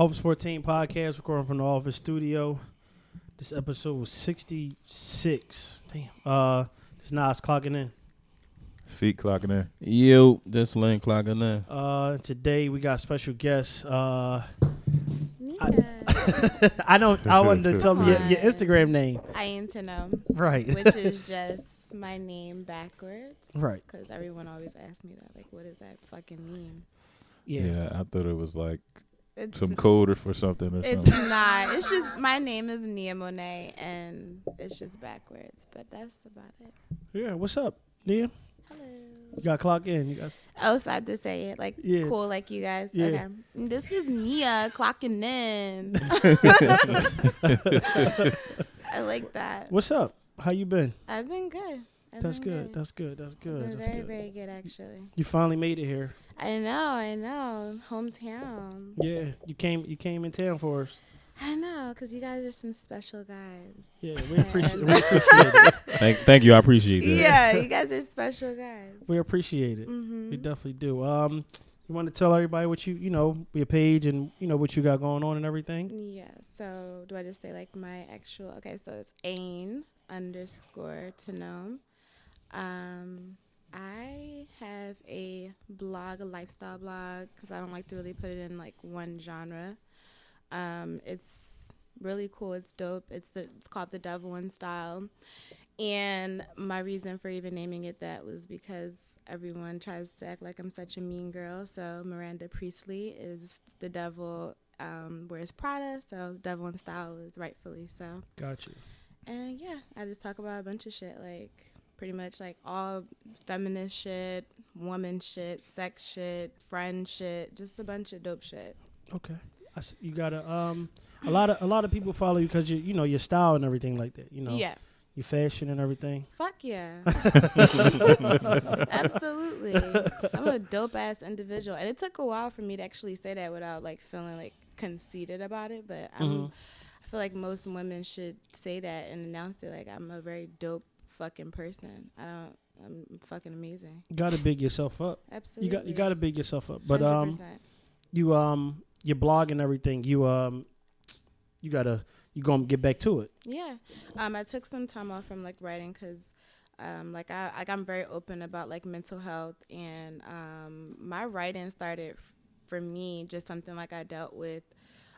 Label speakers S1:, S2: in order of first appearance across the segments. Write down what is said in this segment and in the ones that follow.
S1: Office 14 podcast, recording from the office studio. This episode was 66. Damn. This Nas clocking in.
S2: Feet clocking in.
S3: Yo, this Lane clocking in.
S1: Today we got special guests.
S4: Nika.
S1: I wanted to tell me your Instagram name.
S4: I ain't to know.
S1: Right.
S4: Which is just my name backwards.
S1: Right.
S4: Because everyone always asks me that. Like, what does that fucking mean?
S1: Yeah.
S2: I thought it was like
S4: It's
S2: some code for something or
S4: It's
S2: something.
S4: not. It's just my name is Nia Monet, and it's just backwards. But that's about it.
S1: Yeah. What's up, Nia?
S4: Hello.
S1: You got to clock in. You got.
S4: Oh, so I had to say it like
S1: Yeah.
S4: cool, like you guys.
S1: Yeah.
S4: Okay. This is Nia clocking in. I like that.
S1: What's up? How you been?
S4: I've been good.
S1: That's good. That's good. That's good.
S4: Been
S1: That's
S4: very,
S1: good.
S4: very good, actually.
S1: You finally made it here.
S4: I know. Hometown.
S1: Yeah. You came in town for us.
S4: I know, because you guys are some special guys.
S1: Yeah. We
S4: And-
S1: appreciate it.
S2: Thank you. I appreciate that.
S4: Yeah, you guys are special guys.
S1: We appreciate it.
S4: Mm-hmm.
S1: We definitely do. You want to tell everybody what your page and what you got going on and everything?
S4: Yeah, so do I just say like my actual, okay, so it's Ain_Tanome. I have a blog, a lifestyle blog, because I don't like to really put it in like one genre. It's really cool. It's dope. It's called The Devil in Style. And my reason for even naming it that was because everyone tries to act like I'm such a mean girl. So Miranda Priestley is the devil, wears Prada. So Devil in Style is rightfully so.
S1: Gotcha.
S4: And yeah, I just talk about a bunch of shit, like pretty much like all feminist shit, woman shit, sex shit, friend shit, just a bunch of dope shit.
S1: Okay. You got a lot of people follow you because your style and everything like that.
S4: Yeah.
S1: Your fashion and everything.
S4: Fuck yeah. Absolutely. I'm a dope ass individual. And it took a while for me to actually say that without like feeling like conceited about it. But I feel like most women should say that and announce it. Like, I'm a very dope fucking person. I'm fucking amazing.
S1: You gotta big yourself up.
S4: Absolutely.
S1: You gotta big yourself up. But
S4: 100%.
S1: your blog and everything, you gonna get back to it.
S4: Yeah. I took some time off from like writing because I'm very open about like mental health, and my writing started for me just something like I dealt with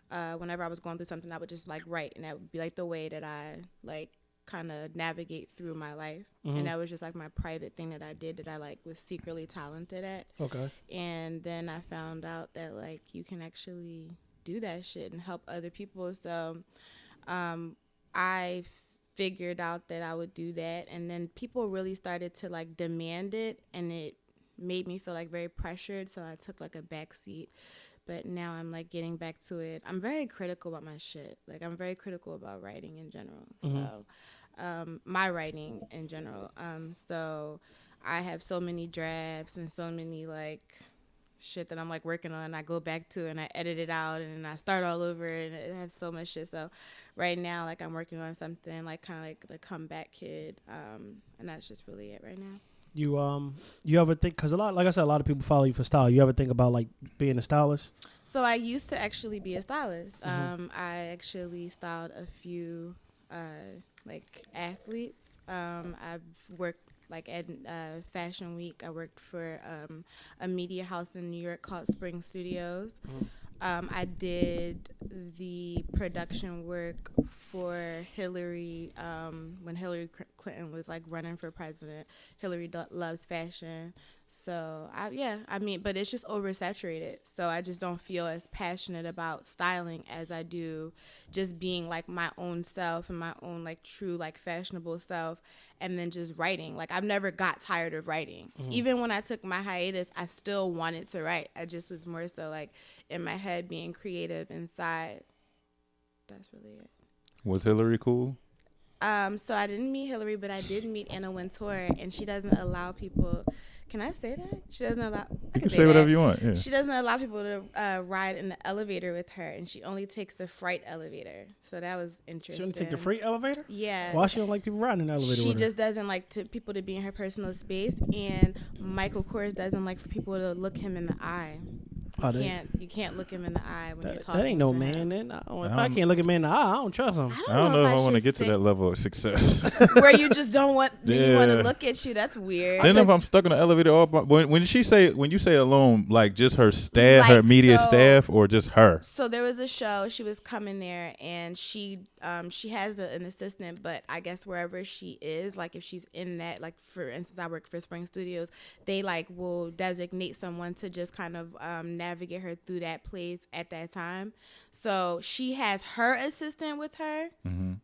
S4: whenever I was going through something. I would just like write, and that would be like the way that I like kind of navigate through my life. And that was just like my private thing that I did that I like was secretly talented at.
S1: Okay.
S4: And then I found out that like you can actually do that shit and help other people. So I figured out that I would do that, and then people really started to like demand it, and it made me feel like very pressured, so I took like a backseat. But now I'm like getting back to it. I'm very critical about my shit. Like, I'm very critical about writing in general. So my writing in general. So I have so many drafts and so many like shit that I'm like working on. I go back to and I edit it out and I start all over, and it has so much shit. So right now, like, I'm working on something like kind of like the comeback kid, and that's just really it right now.
S1: You ever think, because like I said, a lot of people follow you for style. You ever think about like being a stylist?
S4: So I used to actually be a stylist. I actually styled a few like athletes. I've worked like at Fashion Week. I worked for a media house in New York called Spring Studios. I did the production work for Hillary when Hillary Clinton was like running for president. Hillary loves fashion. So but it's just oversaturated. So I just don't feel as passionate about styling as I do just being like my own self and my own like true like fashionable self, and then just writing. Like, I've never got tired of writing. Even when I took my hiatus, I still wanted to write. I just was more so like in my head being creative inside. That's really it.
S2: Was Hillary cool?
S4: So I didn't meet Hillary, but I did meet Anna Wintour, and she doesn't allow people. Can I say that? She doesn't allow.
S2: You can say whatever you want. Yeah.
S4: She doesn't allow people to ride in the elevator with her, and she only takes the freight elevator. So that was interesting.
S1: She doesn't take the freight elevator?
S4: Yeah.
S1: Why she don't like people riding in the elevator
S4: She
S1: with her?
S4: just doesn't like people to be in her personal space, and Michael Kors doesn't like for people to look him in the eye. You can't look him in the eye when you're talking.
S1: That ain't no
S4: to
S1: man.
S4: him.
S1: Then if I can't look a man in the eye, I don't trust him.
S2: I don't know if I want to
S4: should
S2: get to that level of success.
S4: where you just don't want anyone to
S2: Yeah.
S4: look at you. That's weird.
S2: Then if I'm stuck in the elevator, when you say alone, like just her staff, her immediate staff, or just her?
S4: So there was a show. She was coming there, and she has an assistant, but I guess wherever she is, like if she's in that, like for instance, I work for Spring Studios, they like will designate someone to just kind of navigate her through that place at that time. So she has her assistant with her,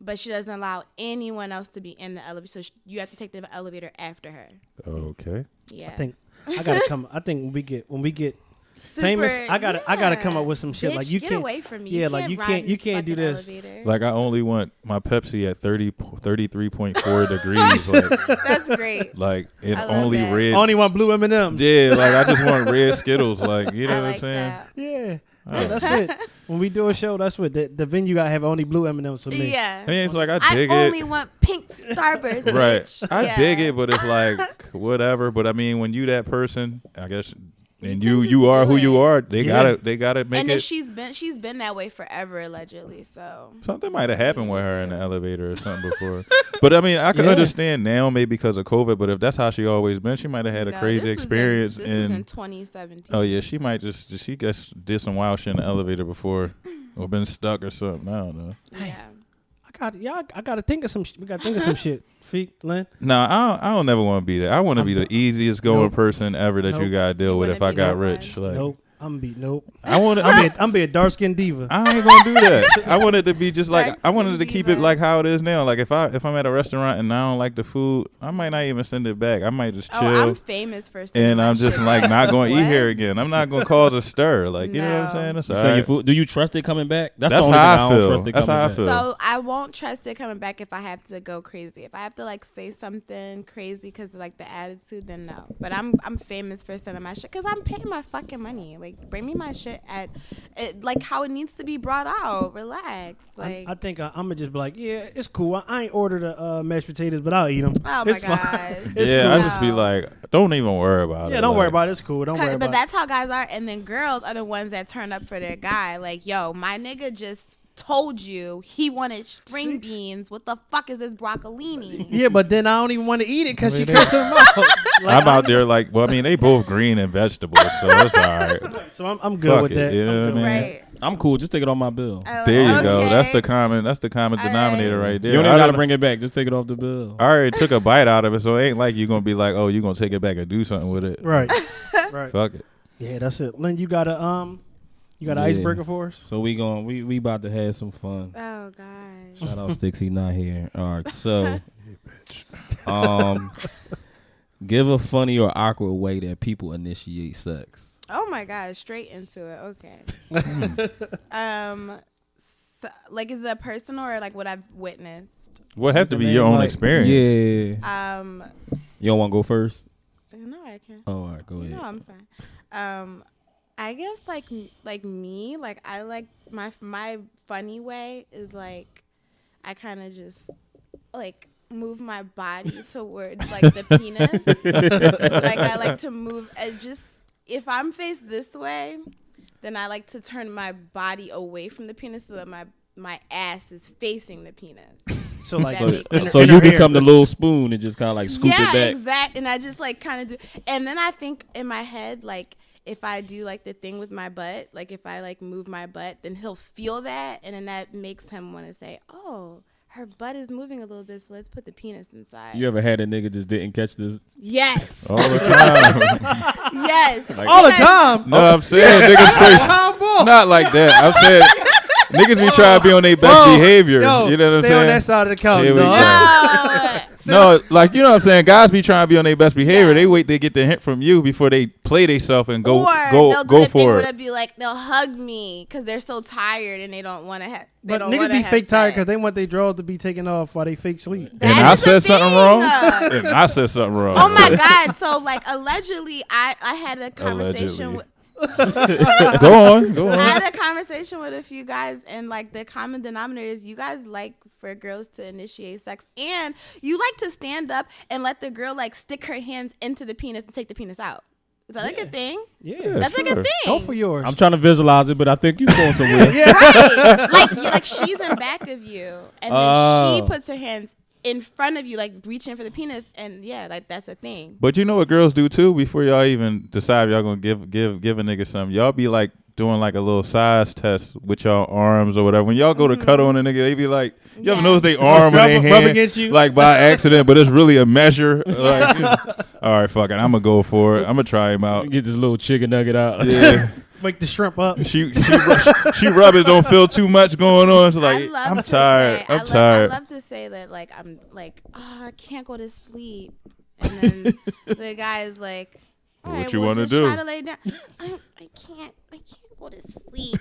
S4: but she doesn't allow anyone else to be in the elevator. So you have to take the elevator after her.
S2: Okay.
S4: Yeah.
S1: I think I gotta come. I think when we get famous, I gotta come up with some shit.
S4: Bitch,
S1: like you
S4: get
S1: can't
S4: away from me.
S1: Yeah, like you can't do this.
S4: Elevator.
S2: Like I only want my Pepsi at 33.4 degrees. Like,
S4: That's great.
S2: like it
S4: I love
S2: only
S4: that.
S2: red.
S1: Only want blue M&Ms.
S2: Yeah, like I just want red Skittles. Like you know
S4: I
S2: what I'm
S4: like
S2: saying?
S4: that.
S1: Yeah. Yeah, that's it. When we do a show, that's what the venue gotta have only blue M&Ms for me.
S4: Yeah.
S2: I mean, it's like I
S4: I
S2: dig
S4: only
S2: it.
S4: want pink Starburst.
S2: Right.
S4: Bitch.
S2: I
S4: Yeah.
S2: dig it, but it's like whatever. But I mean, when you that person, I guess, and
S4: can just
S2: you are
S4: do
S2: who
S4: it.
S2: you are. They
S1: Yeah.
S2: gotta make
S4: And
S2: it.
S4: then she's been that way forever allegedly. So
S2: Something might have happened with her in the elevator or something before. But I mean, I can
S1: Yeah.
S2: understand now maybe because of COVID. But if that's how she always been, she might have had a
S4: No,
S2: crazy
S4: this was
S2: experience.
S4: This was in 2017.
S2: Oh yeah, she might she guess did some wild shit in the elevator before, or been stuck or something. I don't know.
S4: Yeah.
S1: I gotta think of some. We gotta think of some shit. Feet, Lynn.
S2: No, I don't never want to be that. I want to be the easiest going
S1: Nope.
S2: person ever that you
S1: Nope.
S2: gotta deal
S4: You
S2: with
S4: wanna
S2: if I
S4: be
S2: got
S4: no
S2: rich.
S4: one.
S2: Like,
S1: Nope. Nope.
S2: I want to.
S1: I'm be a dark skinned diva.
S2: I ain't gonna do that. I want it to be just like
S4: Dark
S2: I wanted to
S4: skin
S2: keep
S4: diva.
S2: it like how it is now. Like if I'm at a restaurant and I don't like the food, I might not even send it back. I might just chill.
S4: Oh, I'm famous for sending
S2: and
S4: my
S2: I'm just
S4: shit
S2: like
S4: back.
S2: not going to eat
S4: What?
S2: here again. I'm not going to cause a stir. Like you know what I'm
S4: No.
S2: saying? That's
S3: You
S2: all
S3: send your
S2: right.
S3: food. Do you trust it coming back? That's
S2: That's
S3: the only
S2: how
S3: thing
S2: I
S3: I don't
S2: feel.
S3: trust it
S2: That's
S3: coming
S2: how I
S3: back.
S2: feel.
S4: So I won't trust it coming back if I have to go crazy. If I have to like say something crazy because of like the attitude, then no. But I'm famous for sending my shit because I'm paying my fucking money. Like bring me my shit at like how it needs to be brought out. Relax. Like
S1: I think I'm gonna just be like, yeah, it's cool. I ain't ordered a mashed potatoes, but I'll eat them.
S4: oh my god.
S1: It's
S2: yeah,
S1: cool.
S2: I just be like, don't even worry about it.
S1: Yeah, don't worry
S2: Like,
S1: about it. It's cool. Don't worry
S4: But
S1: about it.
S4: that's how guys are, and then girls are the ones that turn up for their guy. Like, yo, my nigga just told you he wanted string beans. What the fuck is this broccolini?
S1: Yeah, but then I don't even want to eat it because
S2: I
S1: she
S2: mean,
S1: cursed him out. Like,
S2: I'm out there like, well, I mean, they both green and vegetables, so it's all right.
S1: So I'm good
S2: Fuck
S1: with
S2: it,
S1: that.
S2: you know
S1: I'm
S2: what I
S1: good
S2: mean?
S1: with
S4: Right.
S3: I'm cool. Just take it off my bill.
S2: There you go.
S4: Okay.
S2: That's the common denominator right there.
S3: You don't even
S2: I
S3: gotta
S2: done-
S3: bring it back. Just take it off the bill.
S2: I already took a bite out of it, so it ain't like you're gonna be like, oh, you're gonna take it back and do something with it.
S1: that. Right. Right.
S2: Fuck it.
S1: Yeah, that's it. Lynn, you got an
S3: Yeah.
S1: icebreaker for us?
S3: So we about to have some fun.
S4: Oh god.
S3: Shout out Stixie not here. All right, so give a funny or awkward way that people initiate sex.
S4: Oh my god. Straight into it. Okay. So, like, is it personal or like what I've witnessed?
S2: Well, it have to be
S1: Man,
S2: your own
S1: like,
S2: experience.
S3: Yeah.
S4: Um,
S3: You don't want to go first?
S4: no, I can't.
S3: Oh, all right, go ahead.
S4: No, I'm fine. I guess like me, like I like my funny way is like I kind of just like move my body towards like the penis. Like I like to move. Just if I'm faced this way, then I like to turn my body away from the penis so that my ass is facing the penis.
S1: So like,
S3: So you become the little spoon and just kind of like scoop
S4: yeah,
S3: it back.
S4: exact. And I just like kind of do, and then I think in my head like if I do like the thing with my butt, like if I like move my butt, then he'll feel that, and then that makes him want to say, "Oh, her butt is moving a little bit, so let's put the penis inside."
S3: You ever had a nigga just didn't catch this?
S4: Yes.
S2: All the time.
S4: Yes.
S1: all the time.
S2: No, I'm saying niggas crazy. Not like that. I'm saying niggas be trying to be on their best behavior.
S1: Yo,
S2: you know what I'm
S1: stay
S2: saying?
S1: on that side of the couch,
S2: Here we
S1: dog.
S2: go.
S4: No.
S2: No, like you know what I'm saying. Guys be trying to be on their best behavior. They wait to get the hint from you before they play themselves and go
S4: Or
S2: go
S4: they'll do
S2: go
S4: the thing
S2: for
S4: where
S2: it.
S4: they'll be like, they'll hug me because they're so tired and they don't want to have.
S1: But niggas be fake tired because they want their drawers to be taken off while they fake sleep.
S2: And I said something wrong.
S4: wrong.
S2: And I said something wrong.
S4: Oh my god! So like allegedly, I had a conversation
S2: Allegedly.
S4: with.
S2: Go on.
S4: I had a conversation with a few guys, and like the common denominator is you guys like for girls to initiate sex, and you like to stand up and let the girl like stick her hands into the penis and take the penis out. Is that like a thing?
S1: Yeah,
S4: that's like a thing.
S1: Go for yours.
S3: I'm trying to visualize it, but I think you're going somewhere.
S1: Yeah.
S4: Right. Like she's in back of you, and then she puts her hands in front of you, like reaching for the penis, and yeah, like that's a thing.
S2: But you know what girls do too? Before y'all even decide y'all gonna give a nigga something, y'all be like doing like a little size test with y'all arms or whatever. When y'all go to cuddle on a nigga, they be like, you ever notice they arm and their hand
S1: against you,
S2: like by accident, but it's really a measure. Like, all right, fuck it, I'm gonna go for it. I'm gonna try him out.
S3: Get this little chicken nugget out.
S2: Yeah.
S1: Make the shrimp up.
S2: She rub it, don't feel too much going on. So like, I'm tired. I'm tired.
S4: I love to say that like I'm like, oh, I can't go to sleep, and then the guy's like, all right,
S2: what you
S4: well,
S2: want to
S4: just
S2: do?
S4: Try to lay down. I can't go to sleep.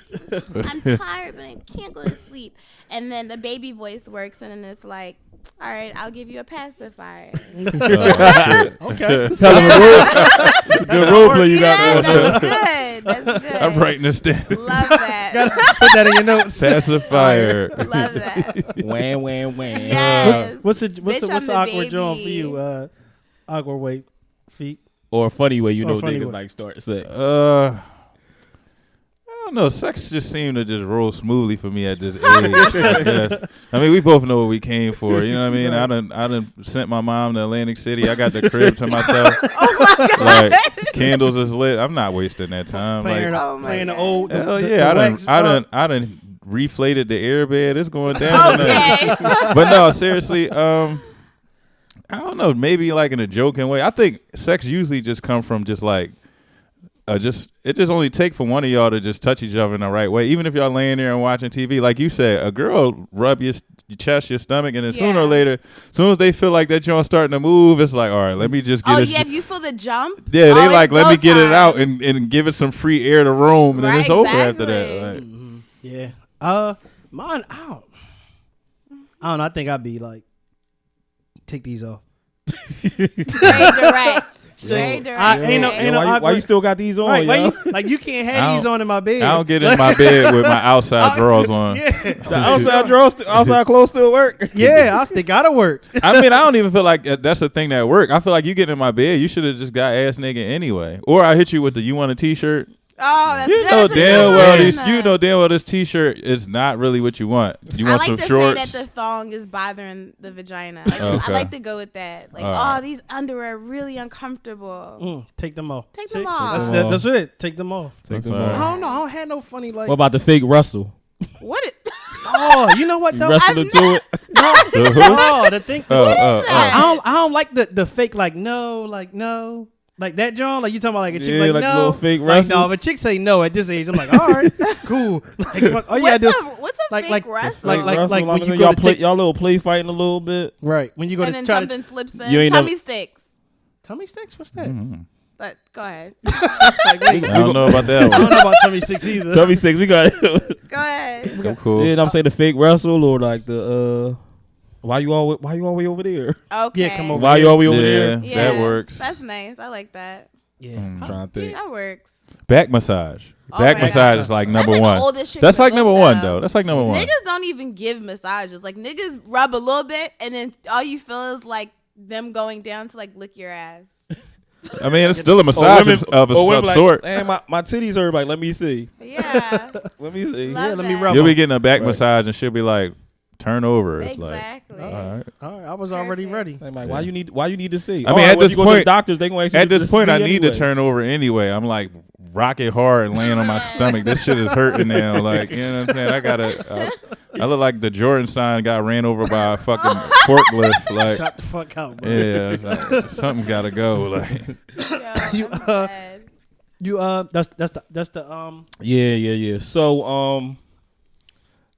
S4: I'm tired, but I can't go to sleep. And then the baby voice works, and then it's like, all right, I'll give you a pacifier.
S1: Okay.
S3: It's a good role play you got going.
S4: That's good.
S2: I'm writing this down.
S4: Love that.
S1: Gotta put that in your notes.
S2: Pacifier.
S4: Love that.
S3: Wham, wham, wham.
S4: Yes.
S1: What's the
S4: Bitch, I'm the
S1: awkward joint for
S4: baby.
S1: you? Awkward weight feet.
S3: Or a funny way, you
S1: Or a
S3: know,
S1: funny
S3: niggas
S1: way.
S3: like start sex.
S2: I don't know. Sex just seemed to just roll smoothly for me at this age. I guess. I mean, we both know what we came for. You know what I mean? I done sent my mom to Atlantic City. I got the crib to myself.
S4: Oh my God.
S2: Like candles is lit. I'm not wasting that time.
S1: Playing,
S2: Like,
S1: playing the old.
S2: hell
S1: the
S2: yeah,
S1: wax
S2: I done reflated the airbed. It's going down tonight.
S4: Okay.
S2: But no, seriously, I don't know. Maybe like in a joking way. I think sex usually just come from just like, it just only take for one of y'all to just touch each other in the right way. Even if y'all laying there and watching TV, like you said, a girl rub your chest, your stomach, and then sooner or later, as soon as they feel like that y'all starting to move, it's like, all right, let me just get it.
S4: Yeah, if you feel the jump.
S2: Yeah, they like, let me get it
S4: time.
S2: out and give it some free air to roam, and then
S4: Right,
S2: it's over
S4: exactly.
S2: after that. Like,
S1: Yeah. Mine. I don't know. I think I'd be like, take these off.
S4: Very direct. Very direct.
S1: Ain't no
S3: why
S1: awkward.
S3: you still got these on,
S1: Right,
S3: yo?
S1: like you can't
S2: I
S1: have these
S2: don't-
S1: on in my bed.
S2: I don't get in my bed with my outside drawers on.
S1: Yeah,
S3: The outside clothes still work.
S1: yeah. They gotta work.
S2: I mean, I don't even feel like that's the thing that work. I feel like you get in my bed, you should have just got ass nigga anyway. Or I hit you with the you want a t-shirt.
S4: Oh, that's
S2: You
S4: good.
S2: know
S4: That's a
S2: damn
S4: good
S2: well
S4: one.
S2: you know damn well this t-shirt is not really what you want. You
S4: I
S2: want
S4: like
S2: some
S4: to
S2: shorts.
S4: say that the thong is bothering the vagina. Like,
S2: Okay.
S4: I like to go with that. Like,
S2: All right.
S4: these underwear are really uncomfortable.
S1: Take them off.
S4: Take them off.
S1: That's it. Take them off.
S3: Take them
S2: fine.
S3: off.
S1: I don't know. I don't have no funny like.
S3: What about the fake Russell?
S4: What?
S1: Oh, you know what
S3: You
S1: though?
S3: wrestled into it.
S1: No, the thing.
S4: that?
S1: I don't like the fake like no like that John like you talking about like a chick
S3: Yeah,
S1: like
S3: like
S1: no
S3: little fake
S1: like
S3: wrestle.
S1: no if a chick say no at this age I'm like all right cool like fuck, oh yeah
S4: What's a fake wrestle?
S1: like when you
S3: y'all
S1: go to take
S3: y'all little play fighting a little bit.
S1: right when you go
S4: and
S1: to
S4: then
S1: try
S4: something
S1: to
S4: slips
S3: You
S4: in.
S3: ain't
S4: Tummy sticks.
S1: tummy sticks what's that
S2: Mhm.
S4: But go ahead.
S1: like, wait,
S2: I don't know about that
S1: I don't
S2: one.
S1: know about tummy sticks either
S3: Tummy sticks, we got.
S4: Go ahead.
S2: I'm cool.
S3: Yeah, I'm saying the fake Russell or like the why you all way over there?
S4: Okay.
S1: Yeah, come over.
S3: Why you all way over
S2: Yeah,
S3: there?
S4: Yeah,
S2: that works.
S4: That's nice. I like that.
S1: yeah
S3: I'm trying to think.
S4: That works.
S2: Back massage.
S4: Oh
S2: Back
S4: my
S2: massage
S1: gosh.
S2: is like
S4: That's
S2: number
S4: like
S2: one.
S4: the oldest shit
S2: That's
S4: in the
S2: like number
S4: book,
S2: one though. That's like number one.
S4: Niggas don't even give massages. Like niggas rub a little bit, and then all you feel is like them going down to like lick your ass.
S2: I mean, it's still a massage of
S3: women
S2: some
S3: like,
S2: sort.
S3: Man, my titties hurt. Like, let me see.
S4: Yeah.
S3: Let me see.
S4: Love
S1: let me
S4: that.
S1: rub
S2: You'll be
S1: them.
S2: getting a back
S3: Right.
S2: massage and she'll be like, turn over. It's
S4: Exactly.
S2: like, all right.
S1: all right I was already
S4: Perfect.
S1: ready
S3: I'm like, why you need to see?
S2: I mean, at
S3: when
S2: this
S3: you go to
S2: point-
S3: the doctors, they gonna ask you
S2: At
S3: to
S2: this point,
S3: see
S2: I need
S3: anyway.
S2: to turn over anyway. I'm like rocking hard and laying on my stomach. This shit is hurting now. Like, you know what I'm saying? I gotta. I look like the Jordan sign got ran over by a fucking forklift. Like,
S1: shut the fuck out bro.
S2: yeah, it's like, something gotta go. Like,
S4: Yo,
S1: You,
S4: I'm dead.
S1: you that's the
S3: Yeah. So,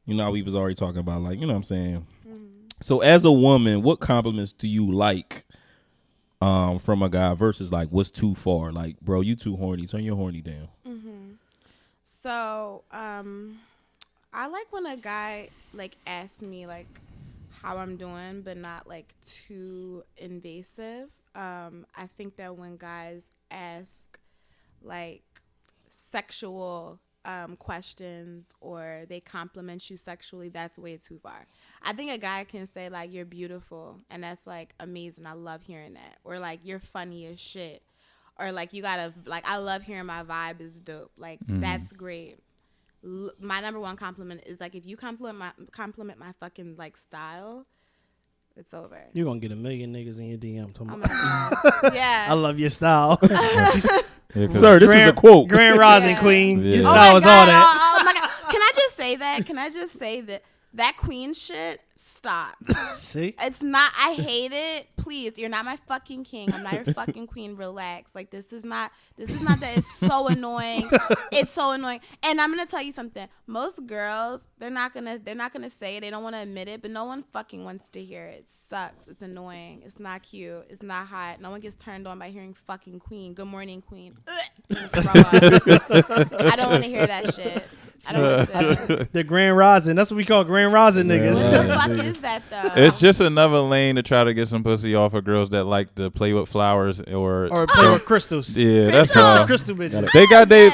S3: you know, we was already talking about like, you know what I'm saying. So, as a woman, what compliments do you like from a guy versus like what's too far? Like, bro, you too horny. Turn your horny down.
S4: So, I like when a guy like asks me like how I'm doing, but not like too invasive. I think that when guys ask like sexual questions or they compliment you sexually, that's way too far. I think a guy can say like you're beautiful and that's like amazing. I love hearing that. Or like you're funny as shit. or like you gotta like I love hearing my vibe is dope. Like that's great. My number one compliment is like if you compliment my fucking like style, it's over.
S1: You're gonna get a million niggas in your DM.
S4: Oh my God. Yeah.
S1: I love your style.
S3: Sir, this is a quote.
S1: Grand Rising Queen.
S2: Yeah.
S1: Your
S4: Oh
S1: style
S4: my
S1: is
S4: God.
S1: all that.
S4: Oh my God. Can I just say that? Can I just say that queen shit? Stop.
S1: See?
S4: It's not. I hate it. Please, you're not my fucking king. I'm not your fucking queen. Relax. Like this is not that. It's so annoying. It's so annoying. And I'm gonna tell you something. Most girls, they're not gonna say it. They don't want to admit it. But no one fucking wants to hear it. It sucks. It's annoying. It's not cute. It's not hot. No one gets turned on by hearing fucking queen. Good morning, queen. Throw up. I don't want to hear that shit. I don't want to.
S1: The Grand Rising. That's what we call Grand Rising niggas.
S4: What the fuck is that though?
S2: It's just another lane to try to get some pussy off of girls that like to play with flowers or
S1: play with crystals.
S2: Yeah, that's all.
S1: Crystal bitches.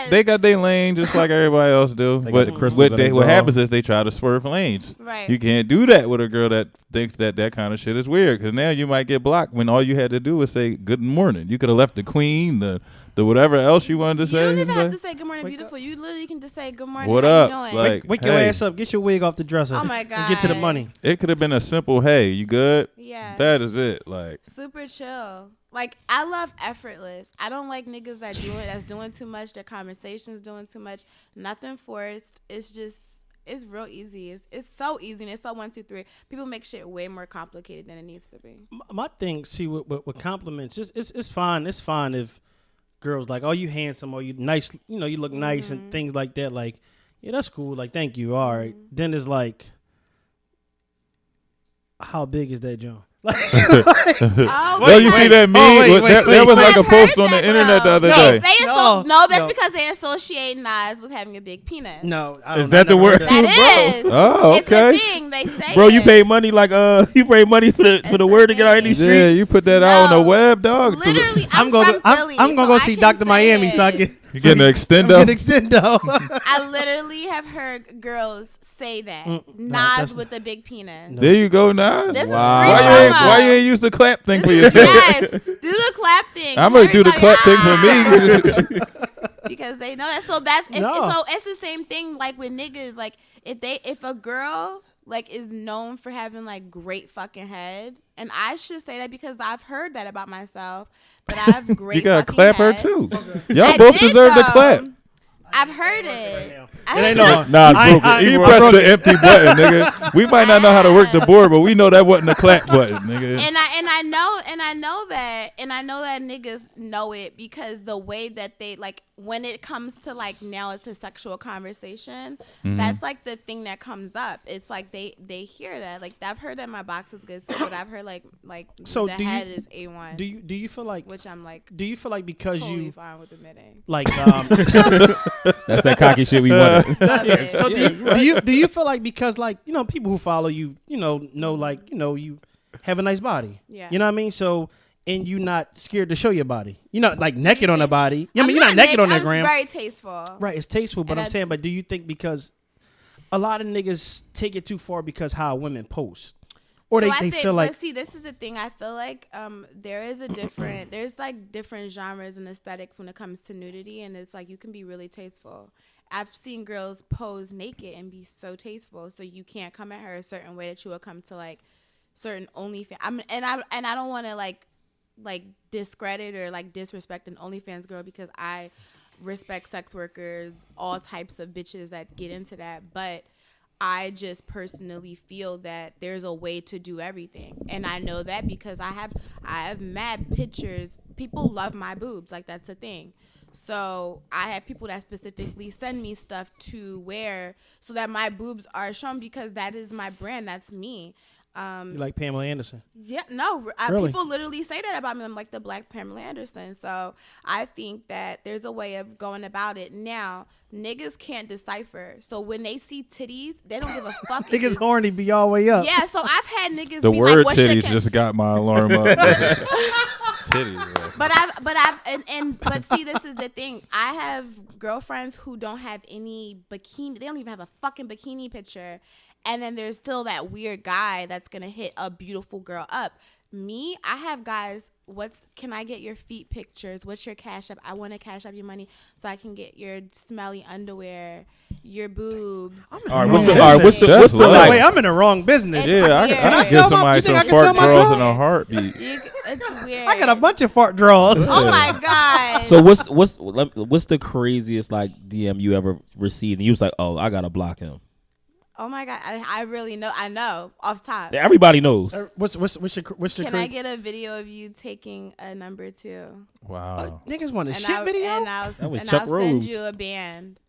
S2: They got their lane just like everybody else do.
S3: They got
S2: But
S3: the crystals in their
S2: what
S3: jaw.
S2: happens is they try to swerve lanes.
S4: Right.
S2: You can't do that with a girl that thinks that kind of shit is weird because now you might get blocked when all you had to do was say good morning. You could have left the queen, the whatever else you wanted to
S4: You
S2: say.
S4: don't even have to say good morning, beautiful. You literally can just say good morning.
S2: What
S4: how
S2: up?
S4: You doing?
S2: Like,
S1: Wake your
S2: hey.
S1: ass up. Get your wig off the dresser.
S4: Oh my
S1: And get to the
S4: God.
S1: money.
S2: It could have been a simple, hey, you good?
S4: Yeah.
S2: That is it. Like,
S4: Super chill. Like I love effortless. I don't like niggas that's doing too much. Their conversations doing too much. Nothing forced. It's real easy. It's so easy. And it's so 1, 2, 3. People make shit way more complicated than it needs to be.
S1: My thing, see, with compliments, it's fine. It's fine if girls like, oh, you handsome or you nice, you look nice and things like that. Like, yeah, that's cool. Like, thank you. All right. Then it's like, how big is that joint?
S4: Oh,
S2: well, you see that meme? There was like a
S4: I've
S2: post
S4: heard
S2: on the
S4: that,
S2: internet the other
S1: No.
S2: day.
S4: That's
S1: No.
S4: because they associate Nas with having a big penis.
S1: No.
S3: Is that the word?
S4: That is.
S2: Oh, okay.
S4: It's a thing. They say
S3: Bro, you
S4: it.
S3: pay money like you pay money for the
S4: a
S3: word to get out in these
S4: thing.
S3: streets.
S2: Yeah, you put that out on the
S4: No.
S2: web, dog.
S4: Literally,
S1: I'm
S4: I'm
S1: gonna
S4: from
S1: go.
S4: Philly,
S1: I'm gonna
S4: so
S1: go
S4: I
S1: see
S4: can
S1: Dr.
S4: say
S1: Miami
S4: it.
S1: so I get
S2: You getting an extendo?
S1: an extendo.
S4: I literally have heard girls say that. Nas
S1: that's-
S4: with a big penis.
S2: There you go, Nas.
S4: This is
S3: Wow.
S4: free
S2: Why you
S4: promo.
S2: ain't use the clap thing for
S4: This is-
S2: yourself?
S4: Yes, do the clap thing.
S2: I'm gonna do the
S4: Everybody,
S2: clap thing for me.
S4: because they know that. So that's
S1: No.
S4: so it's the same thing like with niggas. Like if a girl like is known for having like great fucking head, and I should say that because I've heard that about myself that I have great.
S2: You gotta
S4: fucking
S2: clap her
S4: head.
S2: too. Y'all
S4: I
S2: both
S4: did,
S2: deserve the
S4: though.
S2: clap.
S4: I've heard it.
S1: It ain't no.
S3: Nah, it's broken.
S1: I-
S2: He
S3: Even
S2: pressed
S3: broke
S2: the empty button, nigga. We might not know how to work the board, but we know that wasn't a clap button, nigga.
S4: And I know that niggas know it because the way that they like when it comes to like now it's a sexual conversation, that's like the thing that comes up. It's like they hear that. Like I've heard that my box is good too, but I've heard like
S1: So
S4: the
S1: do you-
S4: head is A1.
S1: Do you feel like?
S4: which I'm like
S1: Do you feel like because
S4: totally
S1: you
S4: fine with admitting.
S1: like?
S3: That's that cocky shit we wanted.
S4: Love it.
S1: So do you feel like because like people who follow you know like you have a nice body,
S4: Yeah.
S1: you know what I mean, so and you not scared to show your body, like naked on the body. I mean,
S4: I'm
S1: you're not naked on the
S4: I'm
S1: gram,
S4: very tasteful.
S1: right? It's tasteful, but
S4: And
S1: I'm saying,
S4: that's-
S1: but do you think because a lot of niggas take it too far because how women post, or
S4: So
S1: they
S4: I think,
S1: feel like
S4: but see, this is the thing. I feel like there is a different, there's like different genres and aesthetics when it comes to nudity, and it's like you can be really tasteful. I've seen girls pose naked and be so tasteful, so you can't come at her a certain way that you would come to like certain OnlyFans. And I don't want to like discredit or like disrespect an OnlyFans girl because I respect sex workers, all types of bitches that get into that, but I just personally feel that there's a way to do everything. And I know that because I have mad pictures. People love my boobs. Like that's a thing. So I have people that specifically send me stuff to wear so that my boobs are shown because that is my brand. That's me.
S1: you like Pamela Anderson.
S4: Yeah, no,
S1: Really?
S4: people literally say that about me. I'm like the Black Pamela Anderson. So I think that there's a way of going about it. Now, niggas can't decipher. So when they see titties, they don't give a fuck. if
S1: Niggas
S4: it's-
S1: horny be all the way up.
S4: Yeah, so I've had niggas
S2: The
S4: be
S2: word
S4: like, what's your
S2: titties just got my alarm up. Titties.
S4: But see, this is the thing. I have girlfriends who don't have any bikini. They don't even have a fucking bikini picture. And then there's still that weird guy that's going to hit a beautiful girl up. Me, I have guys, can I get your feet pictures? What's your cash app? I want to cash up your money so I can get your smelly underwear, your boobs.
S3: All right, what's the like?
S1: Wait, I'm in the wrong business.
S4: It's
S2: Yeah, I
S4: weird.
S2: can get somebody some fart draws in a heartbeat.
S4: It's weird.
S1: I got a bunch of fart draws.
S4: Oh my God.
S3: So what's the craziest like DM you ever received? And you was like, oh, I gotta block him.
S4: Oh my God, I really know. I know off top.
S3: Everybody knows.
S1: What's your
S4: Can I get a video of you taking a number 2?
S2: Wow.
S1: Niggas want a
S4: And
S1: shit video?
S4: And I'll
S3: Chuck
S4: send
S3: Rose.
S4: you a band.